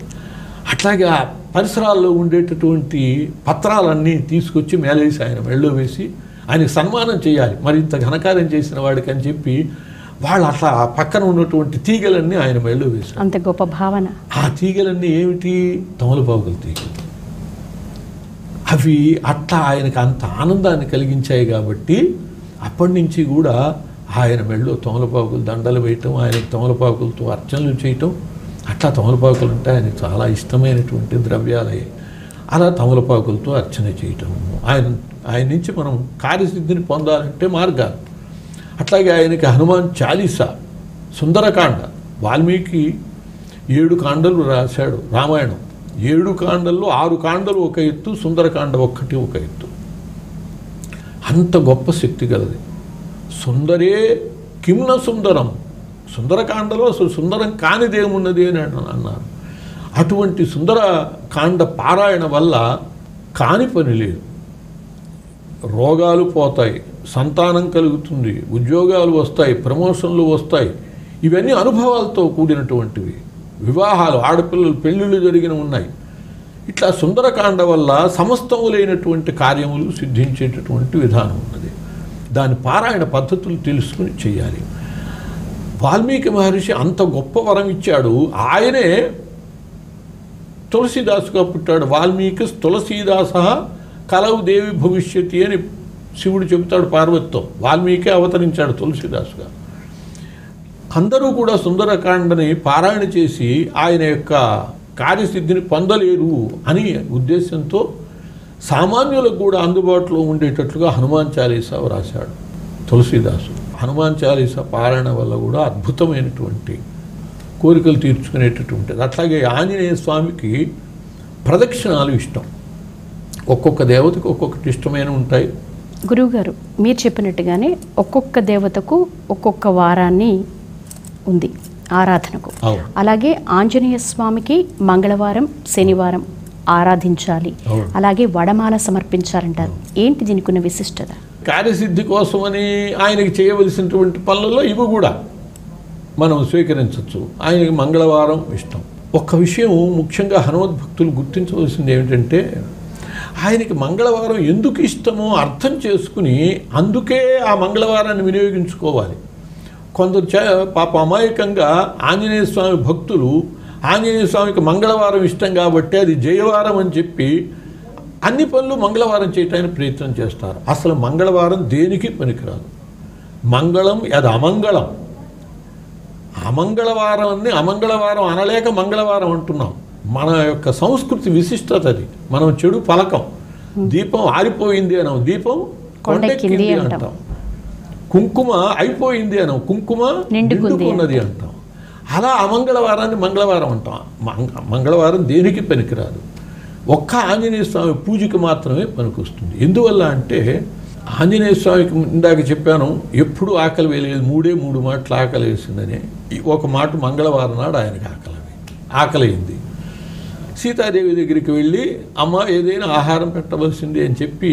అట్లాగే ఆ పరిసరాల్లో ఉండేటటువంటి పత్రాలన్నీ తీసుకొచ్చి మేలేసి ఆయన మెళ్ళో వేసి ఆయనకి సన్మానం చేయాలి, మరి ఇంత ఘనకార్యం చేసిన వాడికి అని చెప్పి వాళ్ళు అట్లా పక్కన ఉన్నటువంటి తీగలన్నీ ఆయన మెళ్ళో వేశారు. అంత గొప్ప భావన. ఆ తీగలన్నీ ఏమిటి? తమలపాకుల తీగలు. అవి అట్లా ఆయనకు అంత ఆనందాన్ని కలిగించాయి కాబట్టి అప్పటి నుంచి కూడా ఆయన మెళ్ళో తమలపాకులు దండలు వేయటం, ఆయనకు తమలపాకులతో అర్చనలు చేయటం, అట్లా తమలపాకులు అంటే ఆయనకు చాలా ఇష్టమైనటువంటి ద్రవ్యాలయ్యాయి. అలా తమలపాకులతో అర్చన చేయటం, ఆయన నుంచి మనం కార్యసిద్ధిని పొందాలంటే మార్గాలు. అట్లాగే ఆయనకి హనుమాన్ చాలీసా, సుందరకాండ, వాల్మీకి 7 కాండలు రాశాడు రామాయణం. 7 కాండల్లో 6 కాండలు ఒక ఎత్తు, సుందరకాండ ఒక్కటి ఒక ఎత్తు. అంత గొప్ప శక్తి కలది. సుందరే కిమ్న సుందరం, సుందరకాండలో అసలు సుందరం కానిదేమున్నది అని అన్నారు. అటువంటి సుందరకాండ పారాయణ వల్ల కాని పని లేదు. రోగాలు పోతాయి, సంతానం కలుగుతుంది, ఉద్యోగాలు వస్తాయి, ప్రమోషన్లు వస్తాయి. ఇవన్నీ అనుభవాలతో కూడినటువంటివి. వివాహాలు, ఆడపిల్లలు పెళ్ళిళ్ళు జరిగిన ఉన్నాయి. ఇట్లా సుందరకాండ వల్ల సమస్తములైనటువంటి కార్యములు సిద్ధించేటటువంటి విధానం ఉన్నది. దాని పారాయణ పద్ధతులు తెలుసుకుని చేయాలి. వాల్మీకి మహర్షి అంత గొప్ప వరం ఇచ్చాడు. ఆయనే తులసీదాసుగా పుట్టాడు. వాల్మీకి తులసీదాస కలవు దేవి భవిష్యతి అని శివుడు చెబుతాడు పార్వతితో. వాల్మీకి అవతరించాడు తులసీదాసుగా. అందరూ కూడా సుందరకాండని పారాయణ చేసి ఆయన యొక్క కార్యసిద్ధిని పొందలేరు అని ఉద్దేశంతో సామాన్యులకు కూడా అందుబాటులో ఉండేటట్లుగా హనుమాన్ చాలీసా రాశాడు తులసీదాసు. హనుమాన్ చాలీసా పారాయణ వల్ల కూడా అద్భుతమైనటువంటి కోరికలు తీర్చుకునేటటువంటిది. అట్లాగే ఆంజనేయ స్వామికి ప్రదక్షిణాలు ఇష్టం. ఒక్కొక్క దేవతకు ఒక్కొక్కటి ఇష్టమైన ఉంటాయి. గురువుగారు మీరు చెప్పినట్టుగానే ఒక్కొక్క దేవతకు ఒక్కొక్క వారాన్ని ఉంది ఆరాధనకు. అలాగే ఆంజనేయ స్వామికి మంగళవారం, శనివారం ఆరాధించాలి, అలాగే వడమాల సమర్పించాలంటారు. ఏంటి దీనికి ఉన్న విశిష్టత? కార్యసిద్ధి కోసమని ఆయనకి చేయవలసినటువంటి పనులలో ఇవి కూడా మనం స్వీకరించవచ్చు. ఆయనకి మంగళవారం ఇష్టం. ఒక్క విషయం ముఖ్యంగా హనుమద్భక్తులు గుర్తించవలసింది ఏమిటంటే, ఆయనకి మంగళవారం ఎందుకు ఇష్టమో అర్థం చేసుకుని అందుకే ఆ మంగళవారాన్ని వినియోగించుకోవాలి. కొందరు పాప అమాయకంగా ఆంజనేయ స్వామి భక్తులు ఆంజనేయ స్వామికి మంగళవారం ఇష్టం కాబట్టి అది జయవారం అని చెప్పి అన్ని పనులు మంగళవారం చేయటానికి ప్రయత్నం చేస్తారు. అసలు మంగళవారం దేనికి పనికిరాదు. మంగళం అది అమంగళం. అమంగళవారాన్ని అమంగళవారం అనలేక మంగళవారం అంటున్నాం. మన యొక్క సంస్కృతి విశిష్టత అది. మనం చెడు పలకం. దీపం ఆరిపోయింది అనం, దీపం కొండెక్కింది అంటాం. కుంకుమ అయిపోయింది అనం, కుంకుమ నిండుకున్నది అంటాం. అలా అమంగళవారాన్ని మంగళవారం అంటాం. మంగళవారం దేనికి పనికిరాదు. ఒక్క ఆంజనేయ స్వామి పూజకి మాత్రమే పనికొస్తుంది. ఎందువల్ల అంటే ఆంజనేయ స్వామికి ఇందాక చెప్పాను, ఎప్పుడు ఆకలి వేయలేదు. 3 మాటలు ఆకలి వేసిందని. ఒక మాట మంగళవారం నాడు ఆయనకి ఆకలైంది. సీతాదేవి దగ్గరికి వెళ్ళి అమ్మ ఏదైనా ఆహారం పెట్టవలసింది అని చెప్పి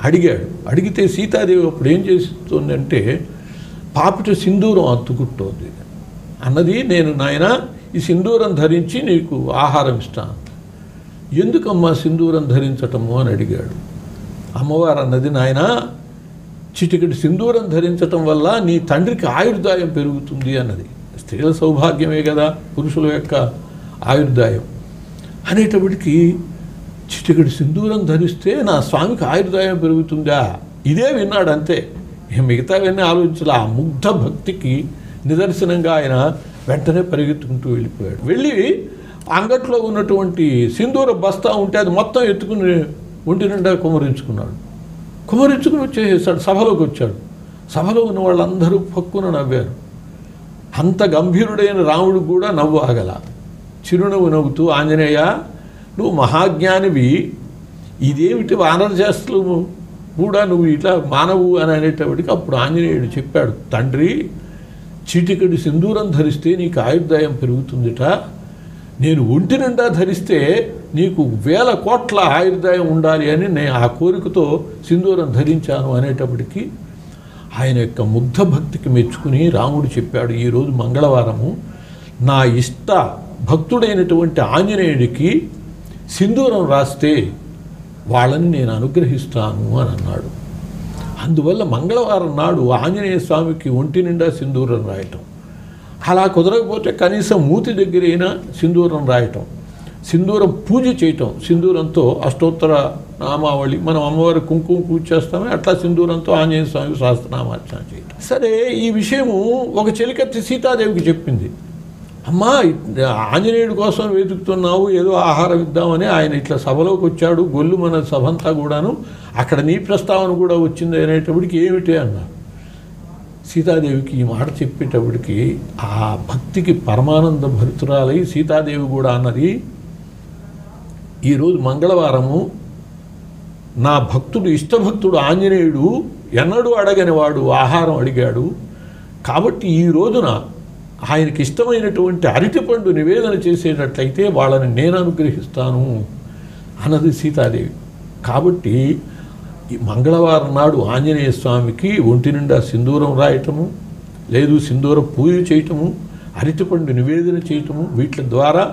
అడిగాడు. అడిగితే సీతాదేవి అప్పుడు ఏం చేస్తుందంటే పాపిట సింధూరం అత్తుకుంటోంది అన్నది. నేను నాయన ఈ సింధూరం ధరించి నీకు ఆహారం ఇస్తాను. ఎందుకమ్మా సింధూరం ధరించటము అని అడిగాడు. అమ్మవారు అన్నది, నాయన చిటికటి సింధూరం ధరించటం వల్ల నీ తండ్రికి ఆయుర్దాయం పెరుగుతుంది అన్నది. స్త్రీల సౌభాగ్యమే కదా పురుషుల యొక్క ఆయుర్దాయం అనేటప్పటికీ, చిటికటి సింధూరం ధరిస్తే నా స్వామికి ఆయుర్దాయం పెరుగుతుందా? ఇదే విన్నాడు అంతే. మిగతావన్నీ ఆలోచించాలి. ఆ ముగ్ధ భక్తికి నిదర్శనంగా ఆయన వెంటనే పరిగెత్తుకుంటూ వెళ్ళిపోయాడు. వెళ్ళి అంగట్లో ఉన్నటువంటి సింధూర బస్తా ఉంటే అది మొత్తం ఎత్తుకుని ఒంటి నిండా కుమరించుకున్నాడు. కుమరించుకుని వచ్చేసాడు. సభలోకి వచ్చాడు. సభలో ఉన్న వాళ్ళందరూ పక్కున నవ్వారు. అంత గంభీరుడైన రాముడు కూడా నవ్వు ఆగల. చిరునవ్వు నవ్వుతూ, ఆంజనేయ నువ్వు మహాజ్ఞానివి, ఇదేమిటి వానరశాస్త్రులు కూడా నువ్వు ఇట్లా మానవు అని అనేటప్పటికి అప్పుడు ఆంజనేయుడు చెప్పాడు, తండ్రి చీటికడి సింధూరం ధరిస్తే నీకు ఆయుర్దాయం పెరుగుతుందిట. నేను ఒంటి నిండా ధరిస్తే నీకు 1000 కోట్ల ఆయుర్దాయం ఉండాలి అని నేను ఆ కోరికతో సింధూరం ధరించాను అనేటప్పటికీ ఆయన యొక్క ముగ్ధ భక్తికి మెచ్చుకుని రాముడు చెప్పాడు, ఈరోజు మంగళవారము నా ఇష్ట భక్తుడైనటువంటి ఆంజనేయుడికి సింధూరం రాస్తే వాళ్ళని నేను అనుగ్రహిస్తాను అని అన్నాడు. అందువల్ల మంగళవారం నాడు ఆంజనేయ స్వామికి ఒంటి నిండా సింధూరం రాయటం, అలా కుదరకపోతే కనీసం మూతి దగ్గరైనా సింధూరం రాయటం, సింధూరం పూజ చేయటం, సింధూరంతో అష్టోత్తర నామావళి మనం అమ్మవారి కుంకుమ పూజ చేస్తామే అట్లా సింధూరంతో ఆంజనేయ స్వామి సహస్రనామార్చన చేయటం. సరే, ఈ విషయము ఒక చెలికత్తి సీతాదేవికి చెప్పింది. అమ్మా ఆంజనేయుడి కోసం వెతుకుతున్నావు, ఏదో ఆహారం ఇద్దామని ఆయన ఇట్లా సభలోకి వచ్చాడు, గొల్లు మన సభంతా కూడాను, అక్కడ నీ ప్రస్తావన కూడా వచ్చింది అనేటప్పటికి ఏమిటి అన్నారు. సీతాదేవికి ఈ మాట చెప్పేటప్పటికి ఆ భక్తికి పరమానంద భరితురాలై సీతాదేవి కూడా అన్నది, ఈరోజు మంగళవారము నా భక్తుడు ఇష్టభక్తుడు ఆంజనేయుడు ఎన్నడూ అడగని వాడు ఆహారం అడిగాడు, కాబట్టి ఈ రోజున ఆయనకి ఇష్టమైనటువంటి అరటిపండు నివేదన చేసేటట్లయితే వాళ్ళని నేను అనుగ్రహిస్తాను అన్నది సీతాదేవి. కాబట్టి ఈ మంగళవారం నాడు ఆంజనేయ స్వామికి ఒంటి నిండా సింధూరం రాయటము, లేదు సింధూర పూజ చేయటము, అరటిపండు నివేదన చేయటము, వీటి ద్వారా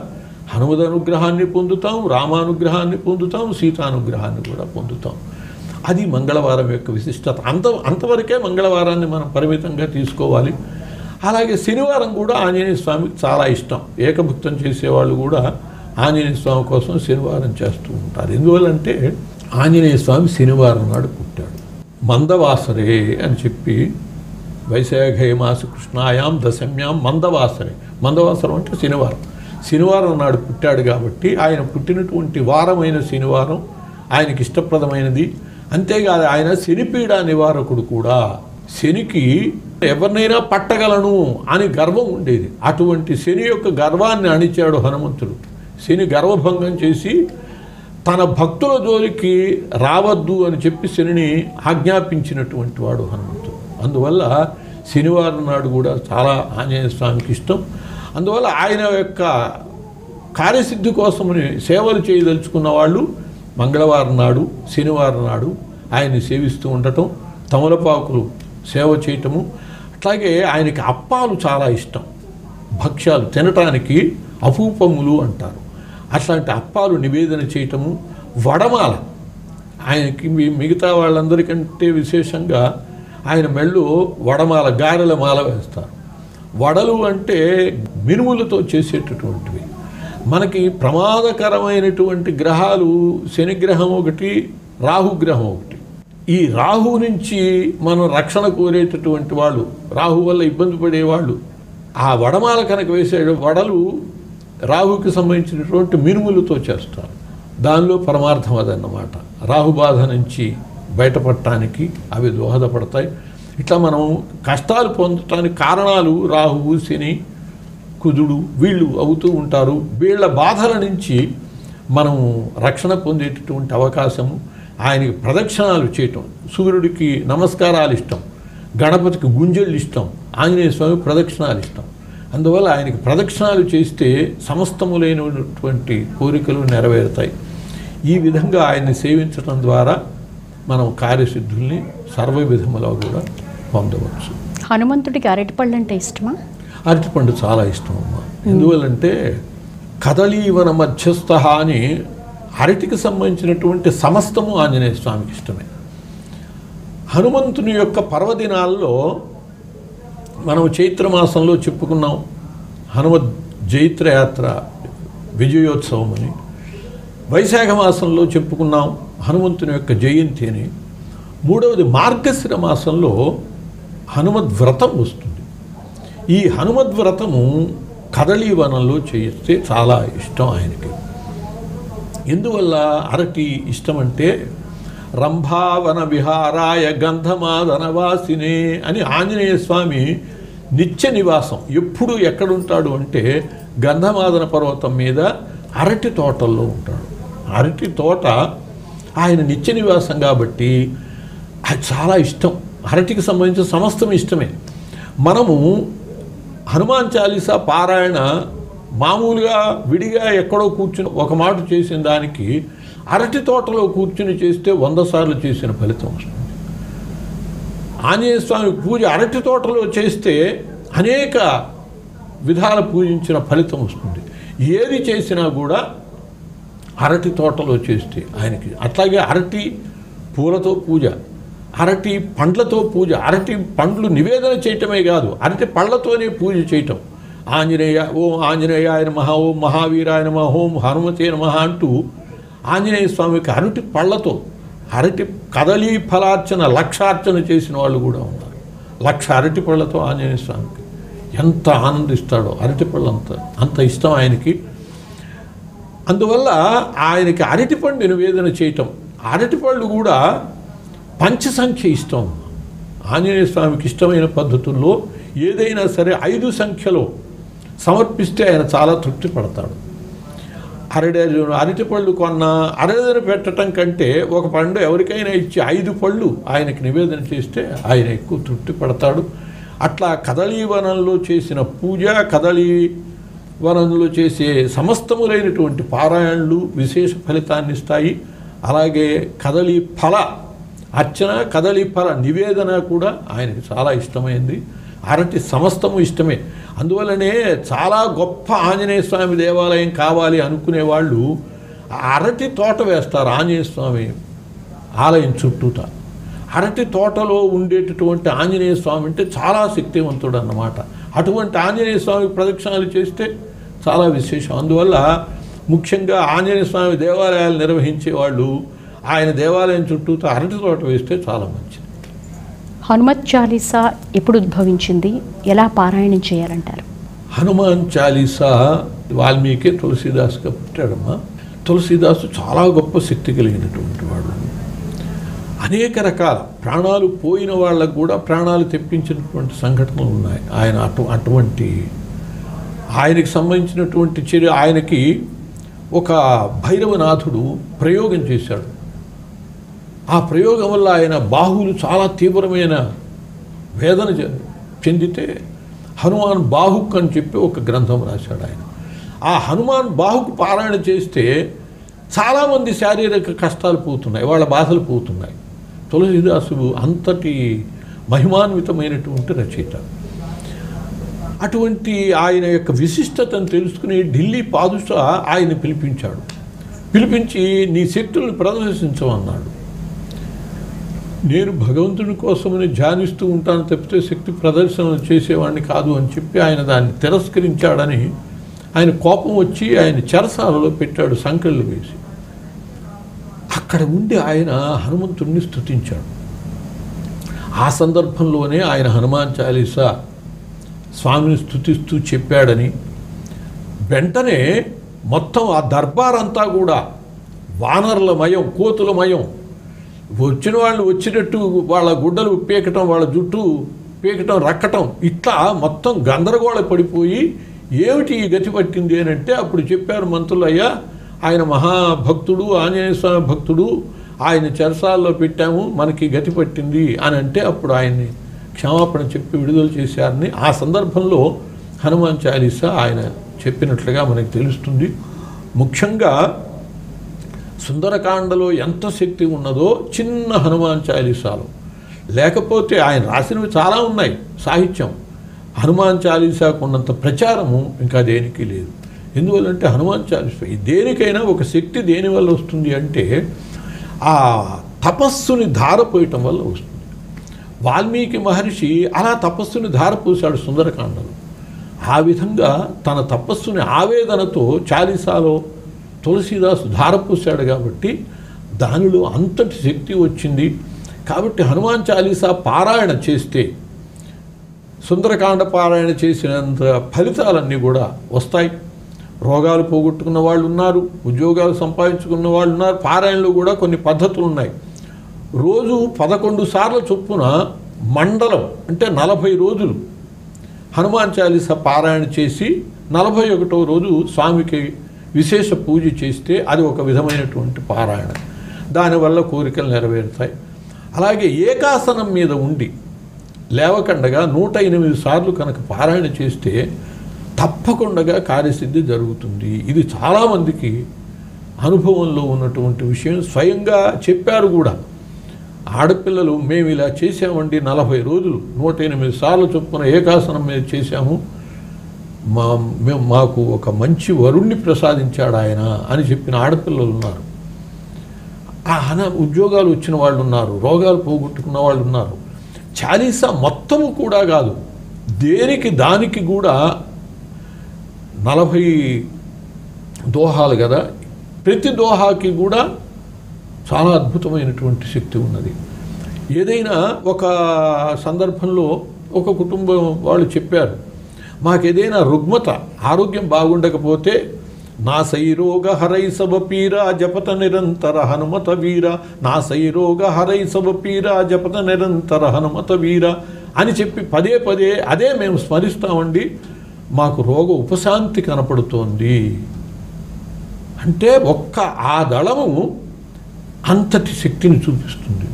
హనుమద్ అనుగ్రహాన్ని పొందుతాం, రామానుగ్రహాన్ని పొందుతాం, సీతానుగ్రహాన్ని కూడా పొందుతాం. అది మంగళవారం యొక్క విశిష్టత. అంతవరకే మంగళవారాన్ని మనం పరిమితంగా తీసుకోవాలి. అలాగే శనివారం కూడా ఆంజనేయ స్వామికి చాలా ఇష్టం. ఏకభుక్తం చేసేవాళ్ళు కూడా ఆంజనేయ స్వామి కోసం శనివారం చేస్తూ ఉంటారు. ఎందువల్లంటే ఆంజనేయ స్వామి శనివారం నాడు పుట్టాడు. మందవాసరే అని చెప్పి వైశాఖే మాస కృష్ణాయాం దశమ్యాం మందవాసరే. మందవాసరం అంటే శనివారం నాడు పుట్టాడు కాబట్టి ఆయన పుట్టినటువంటి వారమైన శనివారం ఆయనకి ఇష్టప్రదమైనది. అంతేకాదు ఆయన శనిపీడ నివారకుడు కూడా. శనికి ఎవరినైనా పట్టగలను అని గర్వం ఉండేది. అటువంటి శని యొక్క గర్వాన్ని అణిచాడు హనుమంతుడు. శని గర్వభంగం చేసి తన భక్తుల జోలికి రావద్దు అని చెప్పి శనిని ఆజ్ఞాపించినటువంటి వాడు హనుమంతుడు. అందువల్ల శనివారం నాడు కూడా చాలా ఆంజనేయ స్వామికి ఇష్టం. అందువల్ల ఆయన యొక్క కార్యసిద్ధి కోసమని సేవలు చేయదలుచుకున్న వాళ్ళు మంగళవారం నాడు, శనివారం నాడు ఆయన్ని సేవిస్తూ ఉండటం, తమలపాకులు సేవ చేయటము. అట్లాగే ఆయనకి అప్పాలు చాలా ఇష్టం. భక్ష్యాలు తినటానికి అపూపములు అంటారు. అట్లాంటి అప్పాలు నివేదన చేయటము. వడమాల ఆయనకి మిగతా వాళ్ళందరికంటే విశేషంగా ఆయన మెళ్ళు వడమాల, గారెల మాల వేస్తారు. వడలు అంటే మినుములతో చేసేటటువంటివి. మనకి ప్రమాదకరమైనటువంటి గ్రహాలు శనిగ్రహం ఒకటి, రాహుగ్రహం ఒకటి. ఈ రాహు నుంచి మనం రక్షణ కోరేటటువంటి వాళ్ళు, రాహు వల్ల ఇబ్బంది పడేవాళ్ళు ఆ వడమాల కనుక వేసే వడలు రాహుకి సంబంధించినటువంటి మినుములతో చేస్తారు. దానిలో పరమార్థం అదన్నమాట. రాహుబాధ నుంచి బయటపడటానికి అవి దోహదపడతాయి. ఇట్లా మనం కష్టాలు పొందటానికి కారణాలు రాహువు, శని, కుజుడు వీళ్ళు అవుతూ ఉంటారు. వీళ్ళ బాధల నుంచి మనం రక్షణ పొందేటటువంటి అవకాశము. ఆయనకి ప్రదక్షిణాలు చేయటం, సూర్యుడికి నమస్కారాలు ఇష్టం, గణపతికి గుంజళ్ళు ఇష్టం, ఆంజనేయ స్వామి ప్రదక్షిణాలు ఇష్టం. అందువల్ల ఆయనకి ప్రదక్షిణాలు చేస్తే సమస్తములైనటువంటి కోరికలు నెరవేరుతాయి. ఈ విధంగా ఆయన్ని సేవించడం ద్వారా మనం కార్యసిద్ధుల్ని సర్వ విధములో కూడా పొందవచ్చు. హనుమంతుడికి అరటిపళ్ళు అంటే ఇష్టమా? అరటిపండు చాలా ఇష్టం అమ్మ. ఎందువల్లంటే కదలీవన మధ్యస్థ అని అరటికి సంబంధించినటువంటి సమస్తము ఆంజనేయ స్వామికి ఇష్టమే. హనుమంతుని యొక్క పర్వదినాల్లో మనం చైత్రమాసంలో చెప్పుకున్నాం హనుమద్ జైత్రయాత్ర విజయోత్సవం అని. వైశాఖ మాసంలో చెప్పుకున్నాం హనుమంతుని యొక్క జయంతి అని. మూడవది మార్గశిర మాసంలో హనుమద్వ్రతం వస్తుంది. ఈ హనుమద్వ్రతము కదలీవనంలో చేస్తే చాలా ఇష్టం ఆయనకి. ఎందువల్ల అరటి ఇష్టం అంటే రంభావన విహారాయ గంధమాదనవాసినే అని ఆంజనేయ స్వామి నిత్య నివాసం ఎప్పుడు ఎక్కడుంటాడు అంటే గంధమాదన పర్వతం మీద అరటి తోటల్లో ఉంటాడు. అరటి తోట ఆయన నిత్య నివాసం కాబట్టి అది చాలా ఇష్టం. అరటికి సంబంధించిన సమస్తం ఇష్టమే. మనము హనుమాన్ చాలీసా పారాయణ మామూలుగా విడిగా ఎక్కడో కూర్చుని ఒక మాట చేసిన దానికి అరటి తోటలో కూర్చుని చేస్తే 100 సార్లు చేసిన ఫలితం వస్తుంది. ఆంజనేయ స్వామి పూజ అరటి తోటలో చేస్తే అనేక విధాల పూజించిన ఫలితం వస్తుంది. ఏది చేసినా కూడా అరటి తోటలో చేస్తే ఆయనకి. అట్లాగే అరటి పూలతో పూజ, అరటి పండ్లతో పూజ. అరటి పండ్లు నివేదన చేయటమే కాదు, అరటి పళ్ళతోనే పూజ చేయటం. ఆంజనేయ ఓం ఆంజనేయాయ నమః, ఓం మహావీరాయ నమః, ఓం హనుమతే నమః అంటూ ఆంజనేయ స్వామికి అరటి పళ్ళతో, అరటి కదలీ ఫలార్చన లక్షార్చన చేసిన వాళ్ళు కూడా ఉన్నారు. 1,00,000 అరటి పళ్ళతో ఆంజనేయ స్వామికి ఎంత ఆనందిస్తాడో. అరటి పళ్ళు అంత ఇష్టం ఆయనకి. అందువల్ల ఆయనకి అరటిపండు నివేదన చేయటం. అరటిపళ్ళు కూడా పంచసంఖ్య ఇష్టం. ఆంజనేయ స్వామికి ఇష్టమైన పద్ధతుల్లో ఏదైనా సరే 5 సంఖ్యలో సమర్పిస్తే ఆయన చాలా తృప్తి పడతాడు. అరటిపళ్ళు కొన్న అరటిని పెట్టడం కంటే ఒక పండు ఎవరికైనా ఇచ్చి 5 పళ్ళు ఆయనకి నివేదన చేస్తే ఆయన ఎక్కువ తృప్తి పడతాడు. అట్లా కదలీవనంలో చేసిన పూజ, కదలీవనంలో చేసే సమస్తములైనటువంటి పారాయణలు విశేష ఫలితాన్ని ఇస్తాయి. అలాగే కదలీ ఫల అర్చన, కదలీ ఫల నివేదన కూడా ఆయనకి చాలా ఇష్టమైంది. అరటి సమస్తము ఇష్టమే. అందువల్లనే చాలా గొప్ప ఆంజనేయ స్వామి దేవాలయం కావాలి అనుకునే వాళ్ళు అరటి తోట వేస్తారు ఆంజనేయ స్వామి ఆలయం చుట్టూత. అరటి తోటలో ఉండేటటువంటి ఆంజనేయ స్వామి అంటే చాలా శక్తివంతుడు అన్నమాట. అటువంటి ఆంజనేయ స్వామి ప్రదక్షిణాలు చేస్తే చాలా విశేషం. అందువల్ల ముఖ్యంగా ఆంజనేయ స్వామి దేవాలయాలు నిర్వహించే వాళ్ళు ఆయన దేవాలయం చుట్టూతో అరటి తోట వేస్తే చాలా మంచిది. హనుమత్ చాలీసా ఎప్పుడు ఉద్భవించింది, ఎలా పారాయణం చేయాలంటారు? హనుమాన్ చాలీసా వాల్మీకి తులసీదాస్గా పుట్టాడమ్మా. తులసీదాసు చాలా గొప్ప శక్తి కలిగినటువంటి వాడు. అనేక రకాల ప్రాణాలు పోయిన వాళ్ళకు కూడా ప్రాణాలు తెప్పించినటువంటి సంఘటనలు ఉన్నాయి. ఆయన అటువంటి ఆయనకి సంబంధించినటువంటి చర్య, ఆయనకి ఒక భైరవనాథుడు ప్రయోగం చేశాడు. ఆ ప్రయోగం వల్ల ఆయన బాహువులు చాలా తీవ్రమైన వేదన చెందితే హనుమాన్ బాహుక్ అని చెప్పి ఒక గ్రంథం రాశాడు ఆయన. ఆ హనుమాన్ బాహుకు పారాయణ చేస్తే చాలామంది శారీరక కష్టాలు పోతున్నాయి, వాళ్ళ బాధలు పోతున్నాయి. తులసీదాసు అంతటి మహిమాన్వితమైనటువంటి రచయిత. అటువంటి ఆయన యొక్క విశిష్టతను తెలుసుకుని ఢిల్లీ పాదుషా ఆయన పిలిపించాడు. పిలిపించి నీ శక్తులను ప్రదర్శించమన్నాడు. నేను భగవంతుని కోసమని ధ్యానిస్తూ ఉంటాను తప్పితే శక్తి ప్రదర్శనలు చేసేవాడిని కాదు అని చెప్పి ఆయన దాన్ని తిరస్కరించాడని ఆయన కోపం వచ్చి ఆయన చెరసాలలో పెట్టాడు సంకెళ్ళు వేసి. అక్కడ ఉండి ఆయన హనుమంతుడిని స్తుతించాడు. ఆ సందర్భంలోనే ఆయన హనుమాన్ చాలీసా స్వామిని స్తుతిస్తూ చెప్పాడని వెంటనే మొత్తం ఆ దర్బార్ అంతా కూడా వానరులమయం, కోతులమయం, వచ్చిన వాళ్ళు వచ్చినట్టు వాళ్ళ గుడ్డలు పీకటం, వాళ్ళ జుట్టు పీకటం, రక్కటం, ఇట్లా మొత్తం గందరగోళ పడిపోయి ఏమిటి ఈ గతి పట్టింది అని అంటే అప్పుడు చెప్పారు మంత్రులు, అయ్యా ఆయన మహాభక్తుడు, ఆంజనేయ స్వామి భక్తుడు, ఆయన చెరసాల్లో పెట్టాము, మనకి గతి పట్టింది అని అంటే అప్పుడు ఆయన్ని క్షమాపణ చెప్పి విడుదల చేశారని ఆ సందర్భంలో హనుమాన్ చాలీసా ఆయన చెప్పినట్లుగా మనకు తెలుస్తుంది. ముఖ్యంగా సుందరకాండలో ఎంత శక్తి ఉన్నదో చిన్న హనుమాన్ చాలీసాలో లేకపోతే ఆయన రాసినవి చాలా ఉన్నాయి సాహిత్యం. హనుమాన్ చాలీసాకు ఉన్నంత ప్రచారము ఇంకా దేనికి లేదు. ఎందువల్లంటే హనుమాన్ చాలీసా దేనికైనా ఒక శక్తి దేనివల్ల వస్తుంది అంటే ఆ తపస్సుని ధారపోయటం వల్ల వస్తుంది. వాల్మీకి మహర్షి అలా తపస్సుని ధారపోశాడు సుందరకాండలో. ఆ విధంగా తన తపస్సుని ఆవేదనతో చాలీసాలో తులసీదాసు ధారపోశాడు కాబట్టి దానిలో అంతటి శక్తి వచ్చింది. కాబట్టి హనుమాన్ చాలీసా పారాయణ చేస్తే సుందరకాండ పారాయణ చేసినంత ఫలితాలన్నీ కూడా వస్తాయి. రోగాలు పోగొట్టుకున్న వాళ్ళు ఉన్నారు, ఉద్యోగాలు సంపాదించుకున్న వాళ్ళు ఉన్నారు. పారాయణలో కూడా కొన్ని పద్ధతులు ఉన్నాయి. రోజు 11 సార్లు చొప్పున మండలం అంటే 40 రోజులు హనుమాన్ చాలీసా పారాయణ చేసి 41వ రోజు స్వామికి విశేష పూజ చేస్తే అది ఒక విధమైనటువంటి పారాయణ. దానివల్ల కోరికలు నెరవేరుతాయి. అలాగే ఏకాసనం మీద ఉండి లేవకండగా 108 సార్లు కనుక పారాయణ చేస్తే తప్పకుండా కార్యసిద్ధి జరుగుతుంది. ఇది చాలామందికి అనుభవంలో ఉన్నటువంటి విషయం. స్వయంగా చెప్పారు కూడా. ఆడపిల్లలు మేము ఇలా చేసామండి, 40 రోజులు 108 సార్లు చొప్పున ఏకాసనం మీద చేశాము, మాకు ఒక మంచి వరుణ్ణి ప్రసాదించాడు ఆయన అని చెప్పిన ఆడపిల్లలు ఉన్నారు. ఉద్యోగాలు వచ్చిన వాళ్ళు ఉన్నారు, రోగాలు పోగొట్టుకున్న వాళ్ళు ఉన్నారు. చాలీసా మొత్తము కూడా కాదు, దేనికి దానికి కూడా 40 దోహాలు కదా, ప్రతి దోహాకి కూడా చాలా అద్భుతమైనటువంటి శక్తి ఉన్నది. ఏదైనా ఒక సందర్భంలో ఒక కుటుంబం వాళ్ళు చెప్పారు, మాకేదైనా రుగ్మత ఆరోగ్యం బాగుండకపోతే నా సైరోగ హరై సబ పీరా జపత నిరంతర హనుమత వీర, నా సైరోగ హరై సబ పీరా జపత నిరంతర హనుమత వీర అని చెప్పి పదే పదే అదే మేము స్మరిస్తామండి, మాకు రోగ ఉపశాంతి కనపడుతోంది అంటే ఒక్క ఆ దళము అంతటి శక్తిని చూపిస్తుంది.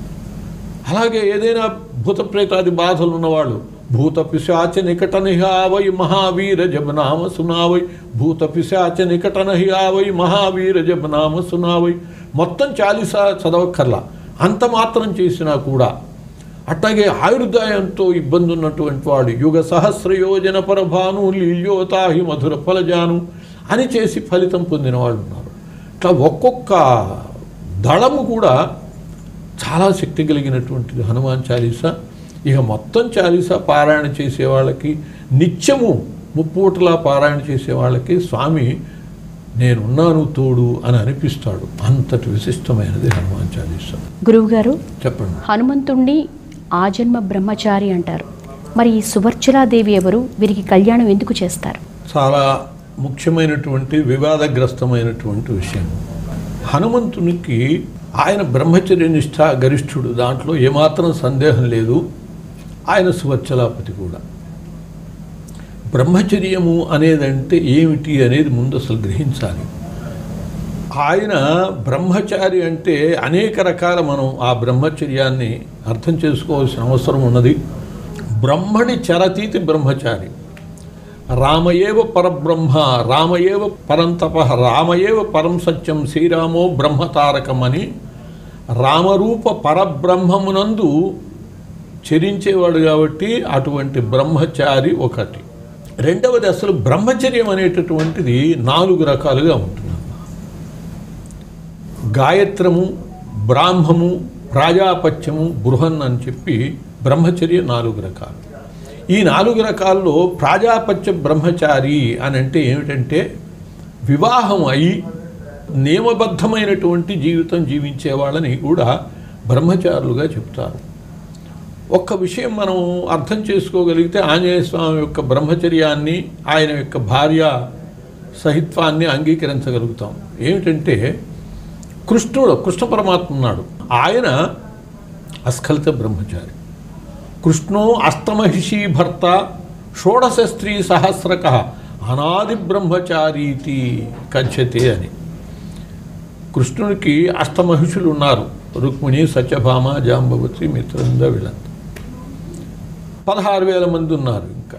అలాగే ఏదైనా భూత ప్రేతాది బాధలు ఉన్నవాళ్ళు భూత పిశాచ నికట నిహావై మహావీర జబనామ సునావై, భూత పిశాచ నికట నిహావై మహావీర జబనామ సునావై మొత్తం చాలీసా చదవక్కర్లా, అంత మాత్రం చేసినా కూడా అట్లాగే ఆయుర్దాయంతో ఇబ్బంది ఉన్నటువంటి వాడు యుగ సహస్రయోజన పరభాను లీల్యోతాహి మధుర ఫలజాను అని చేసి ఫలితం పొందిన వాళ్ళు ఉన్నారు. ఇట్లా ఒక్కొక్క దళము కూడా చాలా శక్తి కలిగినటువంటిది హనుమాన్ చాలీసా. ఇక మొత్తం చాలీసా పారాయణ చేసే వాళ్ళకి, నిత్యము ముప్పూటలా పారాయణ చేసే వాళ్ళకి స్వామి నేనున్నాను తోడు అని అనిపిస్తాడు. అంతటి విశిష్టమైనది హనుమాన్ చాలీసా. గురువుగారు చెప్పండి. హనుమంతుణ్ణి ఆజన్మ బ్రహ్మచారి అంటారు. మరి ఈ సువర్చలాదేవి ఎవరు? వీరికి కళ్యాణం ఎందుకు చేస్తారు? చాలా ముఖ్యమైనటువంటి వివాదగ్రస్తమైనటువంటి విషయం. హనుమంతునికి ఆయన బ్రహ్మచర్య నిష్ఠ గరిష్ఠుడు, దాంట్లో ఏమాత్రం సందేహం లేదు. ఆయన సువర్చలాపతి కూడా. బ్రహ్మచర్యము అనేదంటే ఏమిటి అనేది ముందు అసలు గ్రహించాలి. ఆయన బ్రహ్మచారి అంటే అనేక రకాల మనం ఆ బ్రహ్మచర్యాన్ని అర్థం చేసుకోవాల్సిన అవసరం ఉన్నది. బ్రహ్మణి చరతీతి బ్రహ్మచారి, రామయేవ పరబ్రహ్మ, రామయేవ పరంతప, రామయేవ పరం సత్యం, శ్రీరామో బ్రహ్మతారకం అని రామరూప పరబ్రహ్మమునందు చరించేవాడు కాబట్టి అటువంటి బ్రహ్మచారి ఒకటి. రెండవది, అసలు బ్రహ్మచర్యం అనేటటువంటిది 4 రకాలుగా ఉంటుంది. గాయత్రము, బ్రాహ్మము, ప్రాజాపత్యము, బృహన్ అని చెప్పి బ్రహ్మచర్య 4 రకాలు. ఈ 4 రకాల్లో ప్రాజాపత్య బ్రహ్మచారి అని అంటే ఏమిటంటే వివాహం అయి నియమబద్ధమైనటువంటి జీవితం జీవించే వాళ్ళని కూడా బ్రహ్మచారులుగా చెప్తారు. ఒక్క విషయం మనం అర్థం చేసుకోగలిగితే ఆంజనేయ స్వామి యొక్క బ్రహ్మచర్యాన్ని, ఆయన యొక్క భార్య సహిత్వాన్ని అంగీకరించగలుగుతాం. ఏమిటంటే కృష్ణ పరమాత్మ ఉన్నాడు, ఆయన అస్ఖలిత బ్రహ్మచారి. కృష్ణో అష్టమహిషీ భర్త షోడశ స్త్రీ సహస్రక అనాది బ్రహ్మచారీతి కథ్యతే అని. కృష్ణునికి అష్టమహిషులు ఉన్నారు. రుక్మిణి, సత్యభామ, జాంబవతి, మిత్రంద, వీళ్ళంతా 16,000 మంది ఉన్నారు. ఇంకా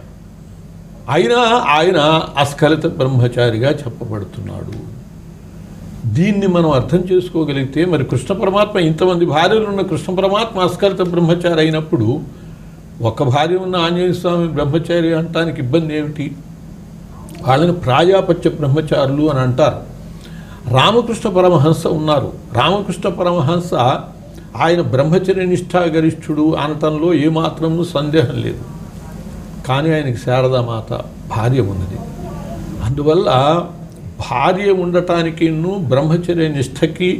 అయినా ఆయన అస్ఖలిత బ్రహ్మచారిగా చెప్పబడుతున్నాడు. దీన్ని మనం అర్థం చేసుకోగలిగితే మరి కృష్ణ పరమాత్మ ఇంతమంది భార్యలు ఉన్న కృష్ణ పరమాత్మ అస్ఖలిత బ్రహ్మచారి అయినప్పుడు ఒక భార్య ఉన్న ఆంజనేయ స్వామి బ్రహ్మచారి అనటానికి ఇబ్బంది ఏమిటి? వాళ్ళని ప్రాజాపత్య బ్రహ్మచారులు అని అంటారు. రామకృష్ణ పరమహంస ఉన్నారు. రామకృష్ణ పరమహంస ఆయన బ్రహ్మచర్య నిష్ఠా గరిష్ఠుడు అనటంలో ఏమాత్రము సందేహం లేదు. కానీ ఆయనకి శారదామాత భార్య ఉన్నది. అందువల్ల భార్య ఉండటానికి బ్రహ్మచర్య నిష్ఠకి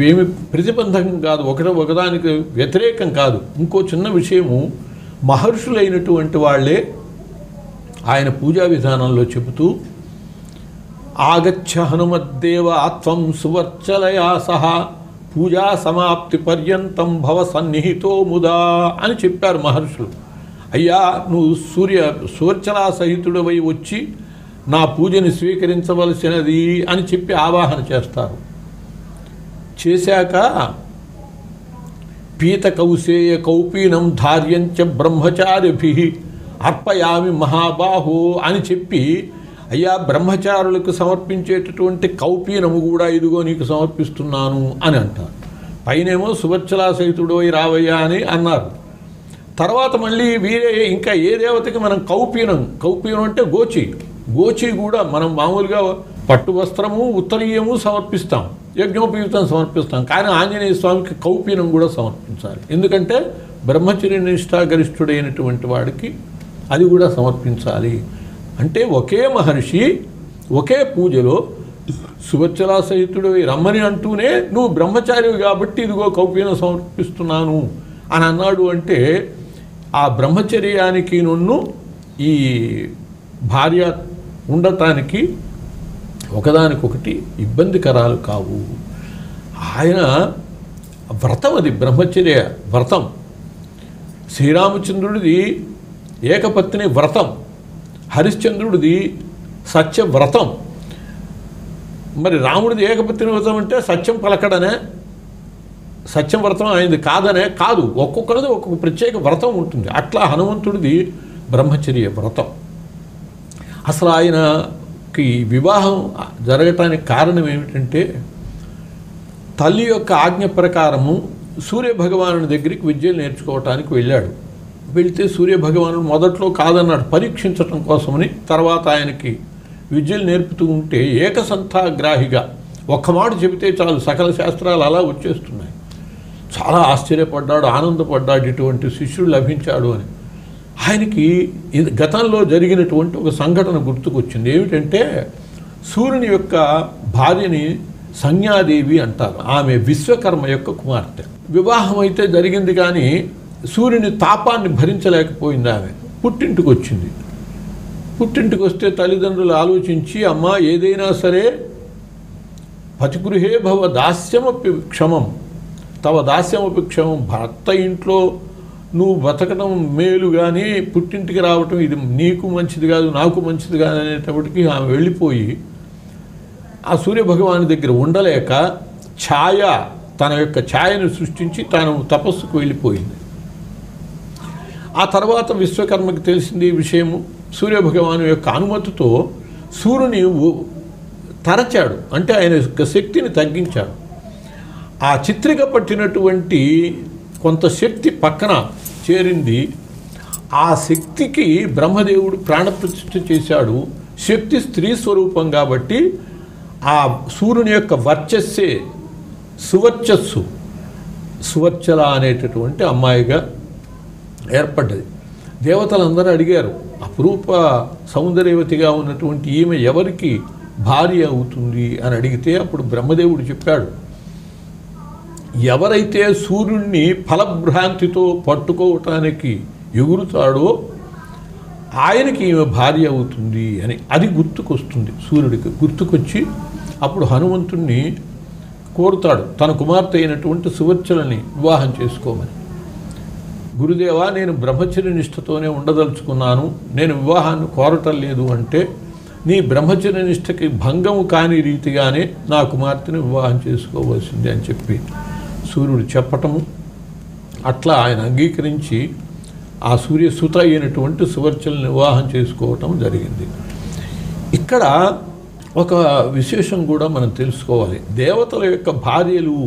ఏమి ప్రతిబంధకం కాదు, ఒకదానికి వ్యతిరేకం కాదు. ఇంకో చిన్న విషయము, మహర్షులైనటువంటి వాళ్ళే ఆయన పూజా విధానంలో చెబుతూ ఆగచ్చ హనుమద్దేవ ఆత్వం సువర్చలయా సహా పూజా సమాప్తి పర్యంతం భవ సన్నిహితో ముదా అని చెప్పారు మహర్షులు. అయ్యా, నువ్వు సువర్చలా సహితుడవై వచ్చి నా పూజని స్వీకరించవలసినది అని చెప్పి ఆవాహన చేస్తారు. చేశాక పీత కౌసేయ కౌపీనం ధార్యంచ బ్రహ్మచారిభి అర్పయామి మహాబాహో అని చెప్పి, అయ్యా బ్రహ్మచారులకు సమర్పించేటటువంటి కౌపీనము కూడా ఇదిగో నీకు సమర్పిస్తున్నాను అని అంటారు. పైనేమో సువర్చలా సహితుడు రావయ్యా అని అన్నారు. తర్వాత మళ్ళీ వీరే ఇంకా ఏ దేవతకి మనం కౌపీనం అంటే గోచి కూడా మనం మామూలుగా పట్టు వస్త్రము, ఉత్తరీయము సమర్పిస్తాం, యజ్ఞోపయుక్తం సమర్పిస్తాం. కానీ ఆంజనేయ స్వామికి కౌపీనం కూడా సమర్పించాలి. ఎందుకంటే బ్రహ్మచర్య నిష్ఠా గరిష్ఠుడైనటువంటి వాడికి అది కూడా సమర్పించాలి. అంటే ఒకే మహర్షి ఒకే పూజలో సువర్చలా సహితుడివి రమ్మని అంటూనే నువ్వు బ్రహ్మచారివి కాబట్టి ఇదిగో కౌపీనం సమర్పిస్తున్నాను అని అన్నాడు. అంటే ఆ బ్రహ్మచర్యానికి ఈ భార్య ఉండటానికి ఒకదానికొకటి ఇబ్బందికరాలు కావు. ఆయన వ్రతం, అది బ్రహ్మచర్య వ్రతం. శ్రీరామచంద్రుడిది ఏకపత్ని వ్రతం, హరిశ్చంద్రుడిది సత్యవ్రతం. మరి రాముడిది ఏకపత్ని వ్రతం అంటే సత్యం పలకడనే, సత్యం వ్రతం ఆయనది కాదనే కాదు, ఒక్కొక్కరిది ఒక్కొక్క ప్రత్యేక వ్రతం ఉంటుంది. అట్లా హనుమంతుడిది బ్రహ్మచర్య వ్రతం. అసలు ఆయనకి వివాహం జరగటానికి కారణం ఏమిటంటే తల్లి యొక్క ఆజ్ఞ ప్రకారము సూర్యభగవానుడి దగ్గరికి విద్యలు నేర్చుకోవటానికి వెళ్ళాడు. వెళితే సూర్యభగవానుడు మొదట్లో కాదన్నాడు, పరీక్షించటం కోసమని. తర్వాత ఆయనకి విద్యలు నేర్పుతూ ఉంటే ఏకసంతాగ్రాహిగా ఒక్క మాట చెబితే చాలు సకల శాస్త్రాలు అలా వచ్చేస్తున్నాయి. చాలా ఆశ్చర్యపడ్డాడు, ఆనందపడ్డాడు, ఇటువంటి శిష్యుడు లభించాడు అని. ఆయనకి గతంలో జరిగినటువంటి ఒక సంఘటన గుర్తుకొచ్చింది. ఏమిటంటే సూర్యుని యొక్క భార్యని సంజ్ఞాదేవి అంటారు. ఆమె విశ్వకర్మ యొక్క కుమార్తె. వివాహం అయితే జరిగింది, కానీ సూర్యుని తాపాన్ని భరించలేకపోయింది. ఆమె పుట్టింటికి వచ్చింది. పుట్టింటికి వస్తే తల్లిదండ్రులు ఆలోచించి, అమ్మ ఏదైనా సరే పతిగృహే భవ దాస్యమపి క్షమం తవ దాస్యమపి క్షమం, భర్త ఇంట్లో నువ్వు బతకడం మేలు, కానీ పుట్టింటికి రావటం ఇది నీకు మంచిది కాదు, నాకు మంచిది కాదు అనేటప్పటికీ ఆమె వెళ్ళిపోయి ఆ సూర్యభగవాని దగ్గర ఉండలేక తన యొక్క ఛాయను సృష్టించి తాను తపస్సుకు వెళ్ళిపోయింది. ఆ తర్వాత విశ్వకర్మకి తెలిసింది ఈ విషయము. సూర్యభగవాను యొక్క అనుమతితో సూర్యుని తరచాడు, అంటే ఆయన యొక్క శక్తిని తగ్గించాడు. ఆ చిత్రిక పట్టినటువంటి కొంత శక్తి పక్కన చేరింది. ఆ శక్తికి బ్రహ్మదేవుడు ప్రాణప్రతిష్ఠ చేశాడు. శక్తి స్త్రీ స్వరూపం కాబట్టి ఆ సూర్యుని యొక్క వర్చస్సే సువర్చల అనేటటువంటి అమ్మాయిగా ఏర్పడ్డది. దేవతలందరూ అడిగారు, అపురూప సౌందర్యవతిగా ఉన్నటువంటి ఈమె ఎవరికి భార్య అవుతుంది అని అడిగితే అప్పుడు బ్రహ్మదేవుడు చెప్పాడు, ఎవరైతే సూర్యుడిని ఫలభ్రాంతితో పట్టుకోవటానికి ఎగురుతాడో ఆయనకి ఈమె భార్య అవుతుంది అని. అది గుర్తుకొస్తుంది సూర్యుడికి. గుర్తుకొచ్చి అప్పుడు హనుమంతుణ్ణి కోరుతాడు తన కుమార్తె అయినటువంటి సువర్చలని వివాహం చేసుకోమని. గురుదేవా, నేను బ్రహ్మచర్య నిష్ఠతోనే ఉండదలుచుకున్నాను, నేను వివాహాన్ని కోరటం లేదు అంటే, నీ బ్రహ్మచర్య నిష్ఠకి భంగము కాని రీతిగానే నా కుమార్తెని వివాహం చేసుకోవాల్సిందే అని చెప్పి సూర్యుడు చెప్పటము. అట్లా ఆయన అంగీకరించి ఆ సూర్యసుత అయినటువంటి సువర్చలను వివాహం చేసుకోవటం జరిగింది. ఇక్కడ ఒక విశేషం కూడా మనం తెలుసుకోవాలి. దేవతల యొక్క భార్యలు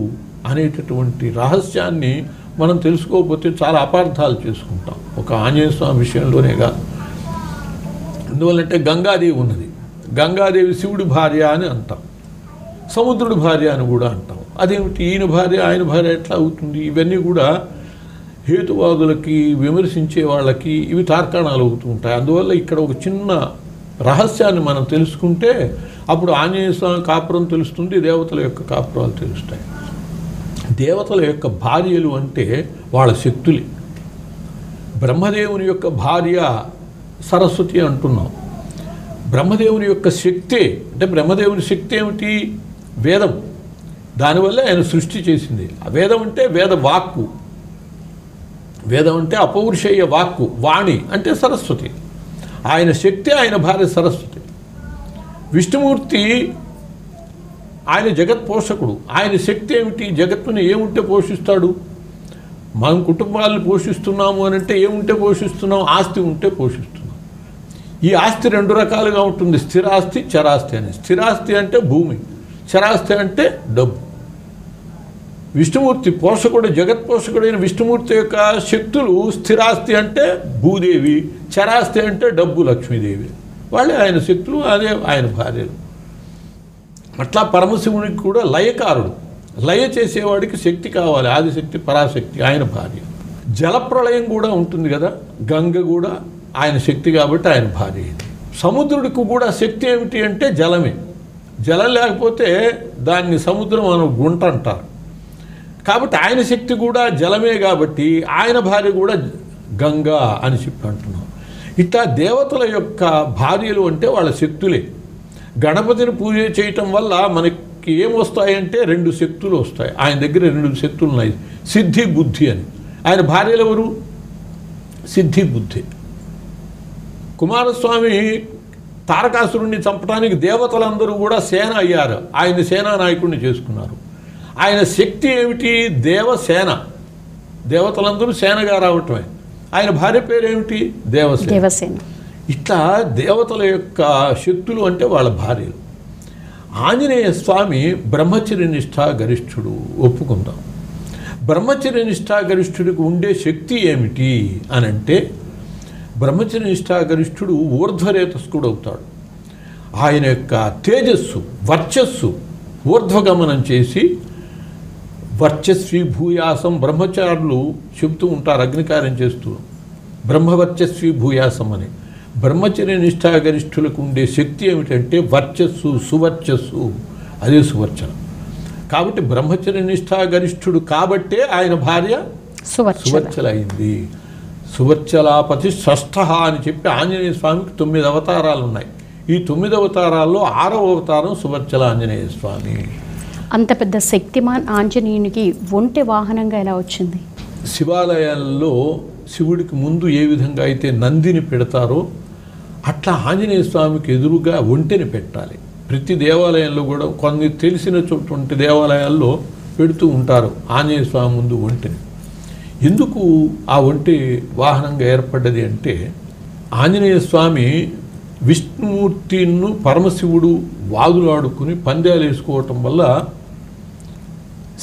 అనేటటువంటి రహస్యాన్ని మనం తెలుసుకోకపోతే చాలా అపార్థాలు చేసుకుంటాం. ఒక ఆంజనేయ స్వామి విషయంలోనే కాదు. ఎందువల్లంటే గంగాదేవి ఉన్నది. గంగాదేవి శివుడి భార్య అని అంటాం, సముద్రుడి భార్య అని కూడా అంటాం. అదేమిటి ఈయన భార్య ఆయన భార్య ఎట్లా అవుతుంది? ఇవన్నీ కూడా హేతువాదులకి, విమర్శించే వాళ్ళకి ఇవి తార్కాణాలు అవుతూ ఉంటాయి. అందువల్ల ఇక్కడ ఒక చిన్న రహస్యాన్ని మనం తెలుసుకుంటే అప్పుడు ఆంజనేయ స్వామి కాపురం తెలుస్తుంది, దేవతల యొక్క కాపురాలు తెలుస్తాయి. దేవతల యొక్క భార్యలు అంటే వాళ్ళ శక్తులే. బ్రహ్మదేవుని యొక్క భార్య సరస్వతి అంటున్నాం. బ్రహ్మదేవుని యొక్క శక్తే, అంటే బ్రహ్మదేవుని శక్తి ఏమిటి? వేదం. దానివల్ల ఆయన సృష్టి చేసింది. ఆ వేదం అంటే వేద వాక్కు. వేదం అంటే అపౌరుషేయ వాక్కు. వాణి అంటే సరస్వతి. ఆయన శక్తి, ఆయన భార్య సరస్వతి. విష్ణుమూర్తి ఆయన జగత్ పోషకుడు. ఆయన శక్తి ఏమిటి? జగత్తుని ఏముంటే పోషిస్తాడు? మనం కుటుంబాలను పోషిస్తున్నాము అని అంటే ఏముంటే పోషిస్తున్నాం? ఆస్తి ఉంటే పోషిస్తున్నాం. ఈ ఆస్తి రెండు రకాలుగా ఉంటుంది, స్థిరాస్తి, చరాస్తి అని. స్థిరాస్తి అంటే భూమి, చరాస్తి అంటే డబ్బు. విష్ణుమూర్తి పోషకుడు, జగత్ పోషకుడైన విష్ణుమూర్తి యొక్క శక్తులు స్థిరాస్తి అంటే భూదేవి, చరాస్తి అంటే డబ్బు లక్ష్మీదేవి. వాళ్ళే ఆయన శక్తులు, అదే ఆయన భార్యలు. అట్లా పరమశివునికి కూడా లయకారుడు. లయ చేసేవాడికి శక్తి కావాలి, ఆదిశక్తి, పరాశక్తి, ఆయన భార్య. జలప్రళయం కూడా ఉంటుంది కదా, గంగ కూడా ఆయన శక్తి కాబట్టి ఆయన భార్య. సముద్రుడికి కూడా శక్తి ఏమిటి అంటే జలమే. జలం లేకపోతే దాన్ని సముద్రం అను గుంట అంటారు. కాబట్టి ఆయన శక్తి కూడా జలమే కాబట్టి ఆయన భార్య కూడా గంగా అని చెప్పి అంటున్నాం. ఇట్లా దేవతల యొక్క భార్యలు అంటే వాళ్ళ శక్తులే. గణపతిని పూజ చేయటం వల్ల మనకి ఏమొస్తాయంటే రెండు శక్తులు వస్తాయి. ఆయన దగ్గర రెండు శక్తులు ఉన్నాయి, సిద్ధి, బుద్ధి అని. ఆయన భార్యలు ఎవరు? సిద్ధి, బుద్ధి. కుమారస్వామి తారకాసురుణ్ణి చంపడానికి దేవతలందరూ కూడా సేన అయ్యారు, ఆయన సేనా నాయకుడిని చేసుకున్నారు. ఆయన శక్తి ఏమిటి? దేవసేన. దేవతలందరూ సేనగా రావటమే. ఆయన భార్య పేరు ఏమిటి? దేవసేన. ఇట్లా దేవతల యొక్క శక్తులు అంటే వాళ్ళ భార్యలు. ఆంజనేయ స్వామి బ్రహ్మచర్య నిష్ఠ గరిష్ఠుడు, ఒప్పుకుందాం. బ్రహ్మచర్య నిష్ఠాగరిష్ఠుడికి ఉండే శక్తి ఏమిటి అని అంటే, బ్రహ్మచర్య నిష్ఠాగరిష్ఠుడు ఊర్ధ్వరేతస్కుడు అవుతాడు. ఆయన యొక్క తేజస్సు, వర్చస్సు ఊర్ధ్వగమనం చేసి, వర్చస్వి భూయాసం బ్రహ్మచారులు చెబుతూ ఉంటారు అగ్నికార్యం చేస్తూ, బ్రహ్మవర్చస్వి భూయాసం అని. బ్రహ్మచర్య నిష్ఠాగరిష్ఠులకు ఉండే శక్తి ఏమిటంటే వర్చస్సు, సువర్చస్సు, అదే సువర్చనం. కాబట్టి బ్రహ్మచర్య నిష్ఠాగరిష్ఠుడు కాబట్టే ఆయన భార్య సువర్చల అయింది. సువర్చలాపతి షష్ఠ అని చెప్పి ఆంజనేయ స్వామికి 9 అవతారాలు ఉన్నాయి. ఈ 9 అవతారాల్లో 6వ అవతారం సువర్చల ఆంజనేయ స్వామి. అంత పెద్ద శక్తిమాన్ ఆంజనేయునికి ఒంటె వాహనంగా ఎలా వచ్చింది? శివాలయాల్లో శివుడికి ముందు ఏ విధంగా అయితే నందిని పెడతారో అట్లా ఆంజనేయ స్వామికి ఎదురుగా ఒంటెని పెట్టాలి. ప్రతి దేవాలయంలో కూడా కొన్ని తెలిసినటువంటి దేవాలయాల్లో పెడుతూ ఉంటారు ఆంజనేయ స్వామి ముందు ఒంటెని. ఎందుకు ఆ ఒంటె వాహనంగా ఏర్పడ్డది అంటే, ఆంజనేయ స్వామి విష్ణుమూర్తిను పరమశివుడు వాదులాడుకుని పందాలు వేసుకోవటం వల్ల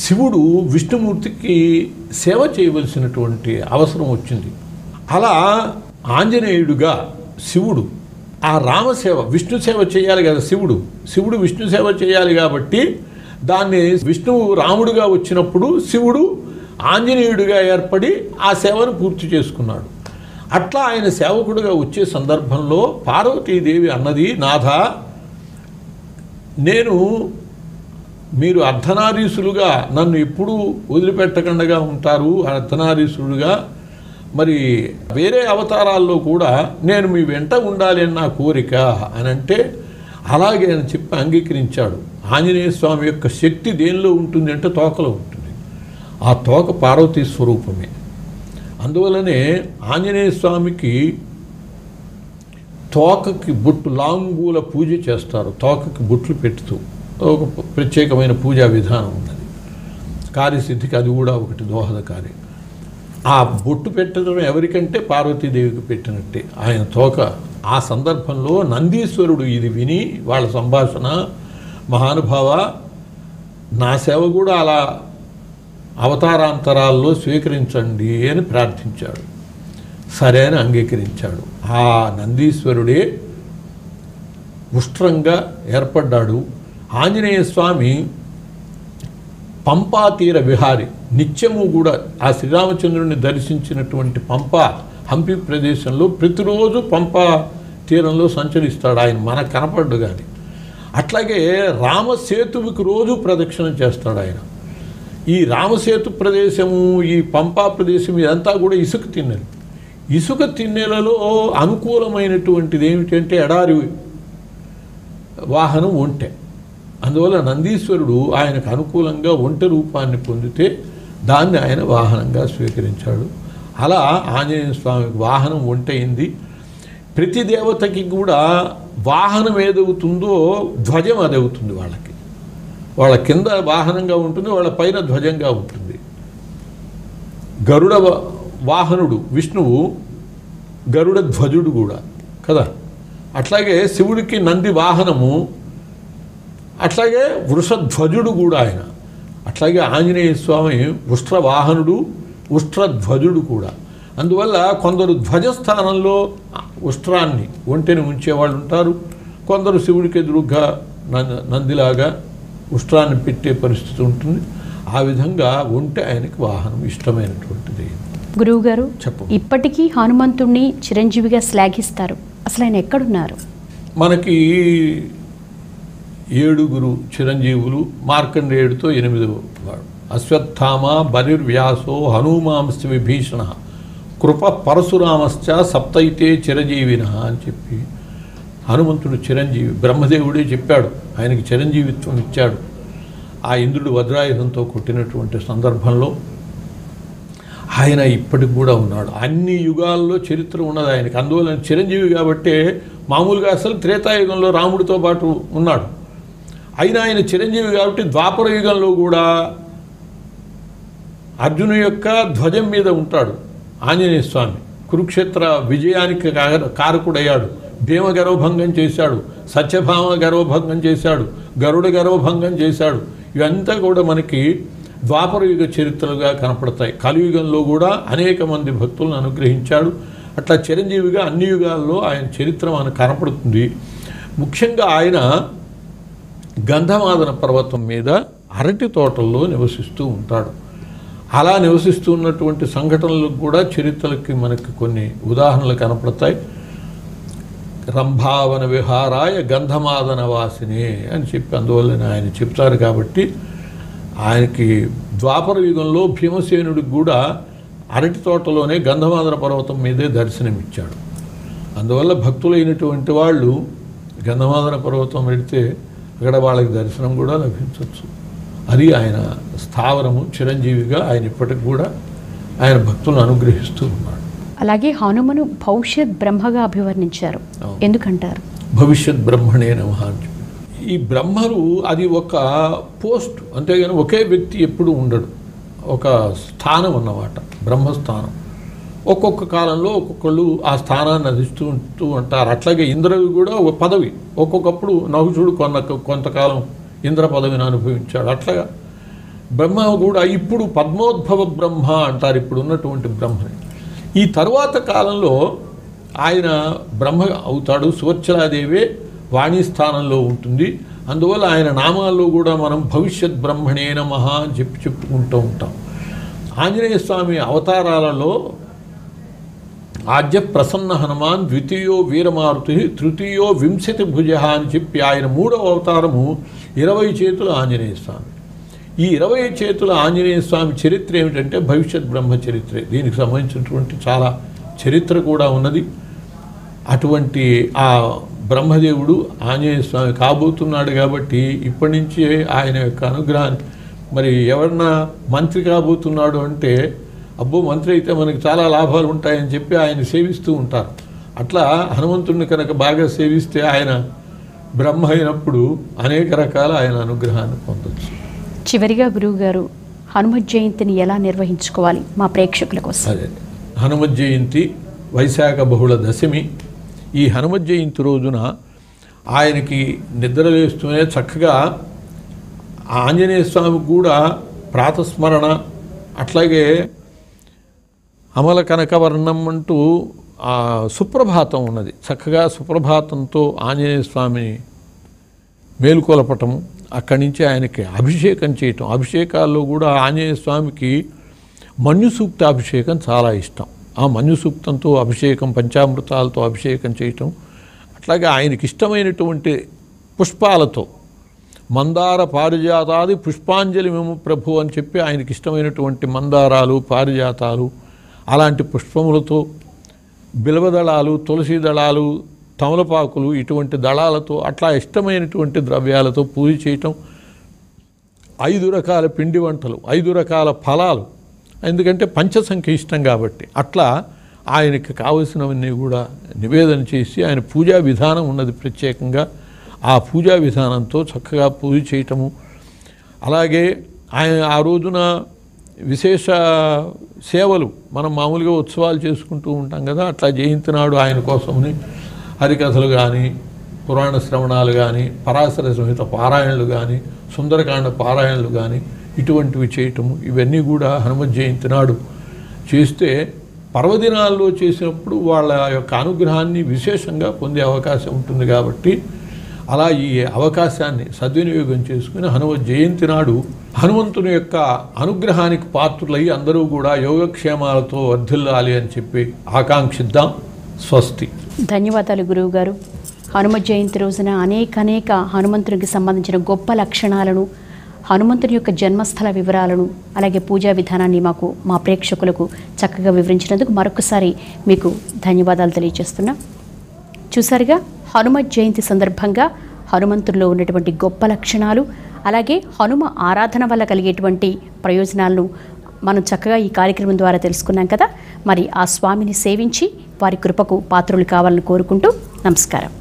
శివుడు విష్ణుమూర్తికి సేవ చేయవలసినటువంటి అవసరం వచ్చింది. అలా ఆంజనేయుడుగా శివుడు ఆ రామసేవ, విష్ణు సేవ చేయాలి కదా శివుడు విష్ణు సేవ చేయాలి కాబట్టి దాన్ని విష్ణువు రాముడుగా వచ్చినప్పుడు శివుడు ఆంజనేయుడిగా ఏర్పడి ఆ సేవను పూర్తి చేసుకున్నాడు. అట్లా ఆయన సేవకుడుగా వచ్చే సందర్భంలో పార్వతీదేవి అన్నది, నాథ, మీరు అర్ధనారీసులుగా నన్ను ఎప్పుడూ వదిలిపెట్టకుండా ఉంటారు, అర్ధనారీసులుగా, మరి వేరే అవతారాల్లో కూడా నేను మీ వెంట ఉండాలి అని నా కోరిక అని అంటే, అలాగే అని చెప్పి అంగీకరించాడు. ఆంజనేయ స్వామి యొక్క శక్తి దేనిలో ఉంటుంది అంటే తోకలో ఉంటుంది. ఆ తోక పార్వతీ స్వరూపమే. అందువలనే ఆంజనేయ స్వామికి తోకకి బొట్టు, లాంగూల పూజ చేస్తారు. తోకకి బొట్లు పెడుతూ ఒక ప్రత్యేకమైన పూజా విధానం ఉన్నది. కార్యసిద్ధికి అది కూడా ఒకటి దోహదకారి. ఆ బొట్టు పెట్టడం ఎవరికంటే పార్వతీదేవికి పెట్టినట్టే ఆయన తోక. ఆ సందర్భంలో నందీశ్వరుడు ఇది విని వాళ్ళ సంభాషణ, మహానుభావ, నా సేవ కూడా అలా అవతారాంతరాల్లో స్వీకరించండి అని ప్రార్థించాడు. సరే అని అంగీకరించాడు. ఆ నందీశ్వరుడే ఉష్ట్రంగా ఏర్పడ్డాడు. ఆంజనేయ స్వామి పంపా తీర విహారి, నిత్యము కూడా ఆ శ్రీరామచంద్రుడిని దర్శించినటువంటి పంపా హంపి ప్రదేశంలో ప్రతిరోజు పంపా తీరంలో సంచరిస్తాడు ఆయన, మనకు కనపడ్డు కానీ. అట్లాగే రామసేతువుకి రోజు ప్రదక్షిణ చేస్తాడు ఆయన. ఈ రామసేతు ప్రదేశము, ఈ పంపా ప్రదేశం ఇదంతా కూడా ఇసుక తిన్నెలు. ఇసుక తిన్నెలలో అనుకూలమైనటువంటిది ఏమిటంటే ఎడారి వాహనం ఒంటె. అందువల్ల నందీశ్వరుడు ఆయనకు అనుకూలంగా ఒంటె రూపాన్ని పొందితే దాన్ని ఆయన వాహనంగా స్వీకరించాడు. అలా ఆంజనేయ స్వామికి వాహనం ఒంటెయింది. ప్రతి దేవతకి కూడా వాహనం ఏదవుతుందో ధ్వజం అదవుతుంది. వాళ్ళ కింద వాహనంగా ఉంటుంది, వాళ్ళ పైన ధ్వజంగా ఉంటుంది. గరుడ వాహనుడు విష్ణువు గరుడ ధ్వజుడు కూడా కదా. అట్లాగే శివుడికి నంది వాహనము, అట్లాగే వృషధ్వజుడు కూడా ఆయన. అట్లాగే ఆంజనేయ స్వామి ఉష్ట్రవాహనుడు, ఉష్ట్రధ్వజుడు కూడా. అందువల్ల కొందరు ధ్వజస్థానంలో ఉష్ట్రాన్ని ఒంటెని ఉంచేవాళ్ళు ఉంటారు, కొందరు శివుడికి ఎదురుగా నందిలాగా ఉష్ట్రాన్ని పెట్టే పరిస్థితి ఉంటుంది. ఆ విధంగా ఒంటె ఆయనకి వాహనం ఇష్టమైనటువంటిది. గురువుగారు, చెప్పు. ఇప్పటికీ హనుమంతుణ్ణి చిరంజీవిగా శ్లాఘిస్తారు. అసలు ఆయన ఎక్కడున్నారు? మనకి 7 చిరంజీవులు, మార్కండేయుడితో 8వ వాడు. అశ్వత్థామ బలిర్వ్యాసో హనుమాంశ్చ విభీషణ కృప పరశురామశ్చ సప్తైతే చిరంజీవిన అని చెప్పి హనుమంతుడు చిరంజీవి. బ్రహ్మదేవుడే చెప్పాడు, ఆయనకి చిరంజీవిత్వం ఇచ్చాడు. ఆ ఇంద్రుడు వజ్రాయుధంతో కొట్టినటువంటి సందర్భంలో ఆయన ఇప్పటికి కూడా ఉన్నాడు. అన్ని యుగాల్లో చరిత్ర ఉన్నది ఆయనకి. అందువల్ల చిరంజీవి కాబట్టే మామూలుగా అసలు త్రేతాయుగంలో రాముడితో పాటు ఉన్నాడు. అయినా ఆయన చిరంజీవి కాబట్టి ద్వాపర యుగంలో కూడా అర్జును యొక్క ధ్వజం మీద ఉంటాడు ఆంజనేయ స్వామి. కురుక్షేత్ర విజయానికి కారకుడయ్యాడు. భీమ గర్వభంగం చేశాడు, సత్యభామ గర్వభంగం చేశాడు, గరుడ గర్వభంగం చేశాడు. ఇవంతా కూడా మనకి ద్వాపరయుగ చరిత్రలుగా కనపడతాయి. కలియుగంలో కూడా అనేక మంది భక్తులను అనుగ్రహించాడు. అట్లా చిరంజీవిగా అన్ని యుగాల్లో ఆయన చరిత్ర మనకు కనపడుతుంది. ముఖ్యంగా ఆయన గంధమాదన పర్వతం మీద అరటి తోటల్లో నివసిస్తూ ఉంటాడు. అలా నివసిస్తూ ఉన్నటువంటి సంఘటనలకు కూడా చరిత్రలకి మనకి కొన్ని ఉదాహరణలు కనపడతాయి. రంభావన విహారాయ గంధమాదన వాసిని అని చెప్పి అందువల్ల ఆయన చెప్తారు. కాబట్టి ఆయనకి ద్వాపర యుగంలో భీమసేనుడికి కూడా అరటి తోటలోనే గంధమాదన పర్వతం మీదే దర్శనమిచ్చాడు. అందువల్ల భక్తులైనటువంటి వాళ్ళు గంధమాదన పర్వతం వెళితే అక్కడ వాళ్ళకి దర్శనం కూడా లభించవచ్చు. అది ఆయన స్థావరము. చిరంజీవిగా ఆయన ఇప్పటికి కూడా ఆయన భక్తులను అనుగ్రహిస్తూ ఉన్నాడు. అలాగే హనుమను భవిష్యత్ బ్రహ్మగా అభివర్ణించారు. ఎందుకంటారు? భవిష్యత్ బ్రహ్మణే నమః అని చెప్పి. ఈ బ్రహ్మలు అది ఒక పోస్ట్, అంతేగాని ఒకే వ్యక్తి ఎప్పుడు ఉండడు. ఒక స్థానం అన్నమాట, బ్రహ్మస్థానం. ఒక్కొక్క కాలంలో ఒక్కొక్కళ్ళు ఆ స్థానాన్ని అధిస్తూ ఉంటారు. అట్లాగే ఇంద్రుడు కూడా ఒక పదవి. ఒక్కొక్కప్పుడు నహుషుడు కొంతకాలం ఇంద్ర పదవిని అనుభవించాడు. అట్లాగా బ్రహ్మ కూడా ఇప్పుడు పద్మోద్భవ బ్రహ్మ అంటారు ఇప్పుడు ఉన్నటువంటి బ్రహ్మని. ఈ తరువాత కాలంలో ఆయన బ్రహ్మ అవుతాడు. సువర్చలాదేవే వాణి స్థానంలో ఉంటుంది. అందువల్ల ఆయన నామాల్లో కూడా మనం భవిష్యత్ బ్రహ్మణే నమః అని చెప్పుకుంటూ ఉంటాం. ఆంజనేయ స్వామి అవతారాలలో ఆద్య ప్రసన్న హనుమాన్, ద్వితీయో వీరమారుతి, తృతీయో వింశతి భుజ అని చెప్పి ఆయన 3వ అవతారము 20 చేతుల ఆంజనేయ స్వామి. ఈ 20 చేతుల ఆంజనేయ స్వామి చరిత్ర ఏమిటంటే భవిష్యత్ బ్రహ్మ చరిత్రే. దీనికి సంబంధించినటువంటి చాలా చరిత్ర కూడా ఉన్నది. అటువంటి ఆ బ్రహ్మదేవుడు ఆంజనేయ స్వామి కాబోతున్నాడు. కాబట్టి ఇప్పటి నుంచి ఆయన యొక్క అనుగ్రహాన్ని, మరి ఎవరన్నా మంత్రి కాబోతున్నాడు అంటే అబ్బో మంత్రి అయితే మనకి చాలా లాభాలు ఉంటాయని చెప్పి ఆయన సేవిస్తూ ఉంటారు. అట్లా హనుమంతుడిని కనుక బాగా సేవిస్తే ఆయన బ్రహ్మ అయినప్పుడు అనేక రకాల ఆయన అనుగ్రహాన్ని పొందొచ్చు. చివరిగా గురువు గారు హనుమత్ జయంతిని ఎలా నిర్వహించుకోవాలి మా ప్రేక్షకుల కోసం? అదే హనుమత్ జయంతి వైశాఖ బహుళ దశమి. ఈ హనుమత్ జయంతి రోజున ఆయనకి నిద్రలేస్తూనే చక్కగా ఆంజనేయ స్వామికి కూడా ప్రాతస్మరణ, అట్లాగే అమల కనకవర్ణం అంటూ సుప్రభాతం ఉన్నది. చక్కగా సుప్రభాతంతో ఆంజనేయ స్వామిని మేలుకొలపటము, అక్కడి నుంచి ఆయనకి అభిషేకం చేయటం. అభిషేకాల్లో కూడా ఆంజనేయ స్వామికి మన్యు సూక్త అభిషేకం చాలా ఇష్టం. ఆ మన్యు సూక్తంతో అభిషేకం, పంచామృతాలతో అభిషేకం చేయటం. అట్లాగే ఆయనకి ఇష్టమైనటువంటి పుష్పాలతో మందార పారిజాతాది పుష్పాంజలి మేము ప్రభు అని చెప్పి ఆయనకి ఇష్టమైనటువంటి మందారాలు, పారిజాతాలు అలాంటి పుష్పములతో, బిల్వదళాలు, తులసి దళాలు, తమలపాకులు ఇటువంటి దళాలతో అట్లా ఇష్టమైనటువంటి ద్రవ్యాలతో పూజ చేయటం. 5 రకాల పిండి వంటలు, 5 రకాల ఫలాలు, ఎందుకంటే పంచసంఖ్య ఇష్టం కాబట్టి అట్లా ఆయనకి కావలసినవన్నీ కూడా నివేదన చేసి ఆయన పూజా విధానం ఉన్నది ప్రత్యేకంగా. ఆ పూజా విధానంతో చక్కగా పూజ చేయటము. అలాగే ఆయన ఆ రోజున విశేష సేవలు, మనం మామూలుగా ఉత్సవాలు చేసుకుంటూ ఉంటాం కదా, అట్లా జయంతి నాడు ఆయన కోసమని హరికథలు కానీ, పురాణ శ్రవణాలు కానీ, పరాశర సంహిత పారాయణలు కానీ, సుందరకాండ పారాయణలు కానీ ఇటువంటివి చేయటము. ఇవన్నీ కూడా హనుమత్ జయంతి నాడు చేస్తే పర్వదినాల్లో చేసినప్పుడు వాళ్ళ యొక్క అనుగ్రహాన్ని విశేషంగా పొందే అవకాశం ఉంటుంది. కాబట్టి అలా ఈ అవకాశాన్ని సద్వినియోగం చేసుకుని హనుమత్ జయంతి నాడు హనుమంతుని యొక్క అనుగ్రహానికి పాత్రులై అందరూ కూడా యోగక్షేమాలతో వర్ధిల్లాలి అని చెప్పి ఆకాంక్షిద్దాం. స్వస్తి. ధన్యవాదాలు గురువు గారు. హనుమత్ జయంతి రోజున అనేక హనుమంతునికి సంబంధించిన గొప్ప లక్షణాలను, హనుమంతుని యొక్క జన్మస్థల వివరాలను, అలాగే పూజా విధానాన్ని మాకు, మా ప్రేక్షకులకు చక్కగా వివరించినందుకు మరొకసారి మీకు ధన్యవాదాలు తెలియజేస్తున్నా. చూసారుగా హనుమత్ జయంతి సందర్భంగా హనుమంతుల్లో ఉన్నటువంటి గొప్ప లక్షణాలు, అలాగే హనుమ ఆరాధన వల్ల కలిగేటువంటి ప్రయోజనాలను మనం చక్కగా ఈ కార్యక్రమం ద్వారా తెలుసుకున్నాం కదా. మరి ఆ స్వామిని సేవించి వారి కృపకు పాత్రులు కావాలని కోరుకుంటూ నమస్కారం.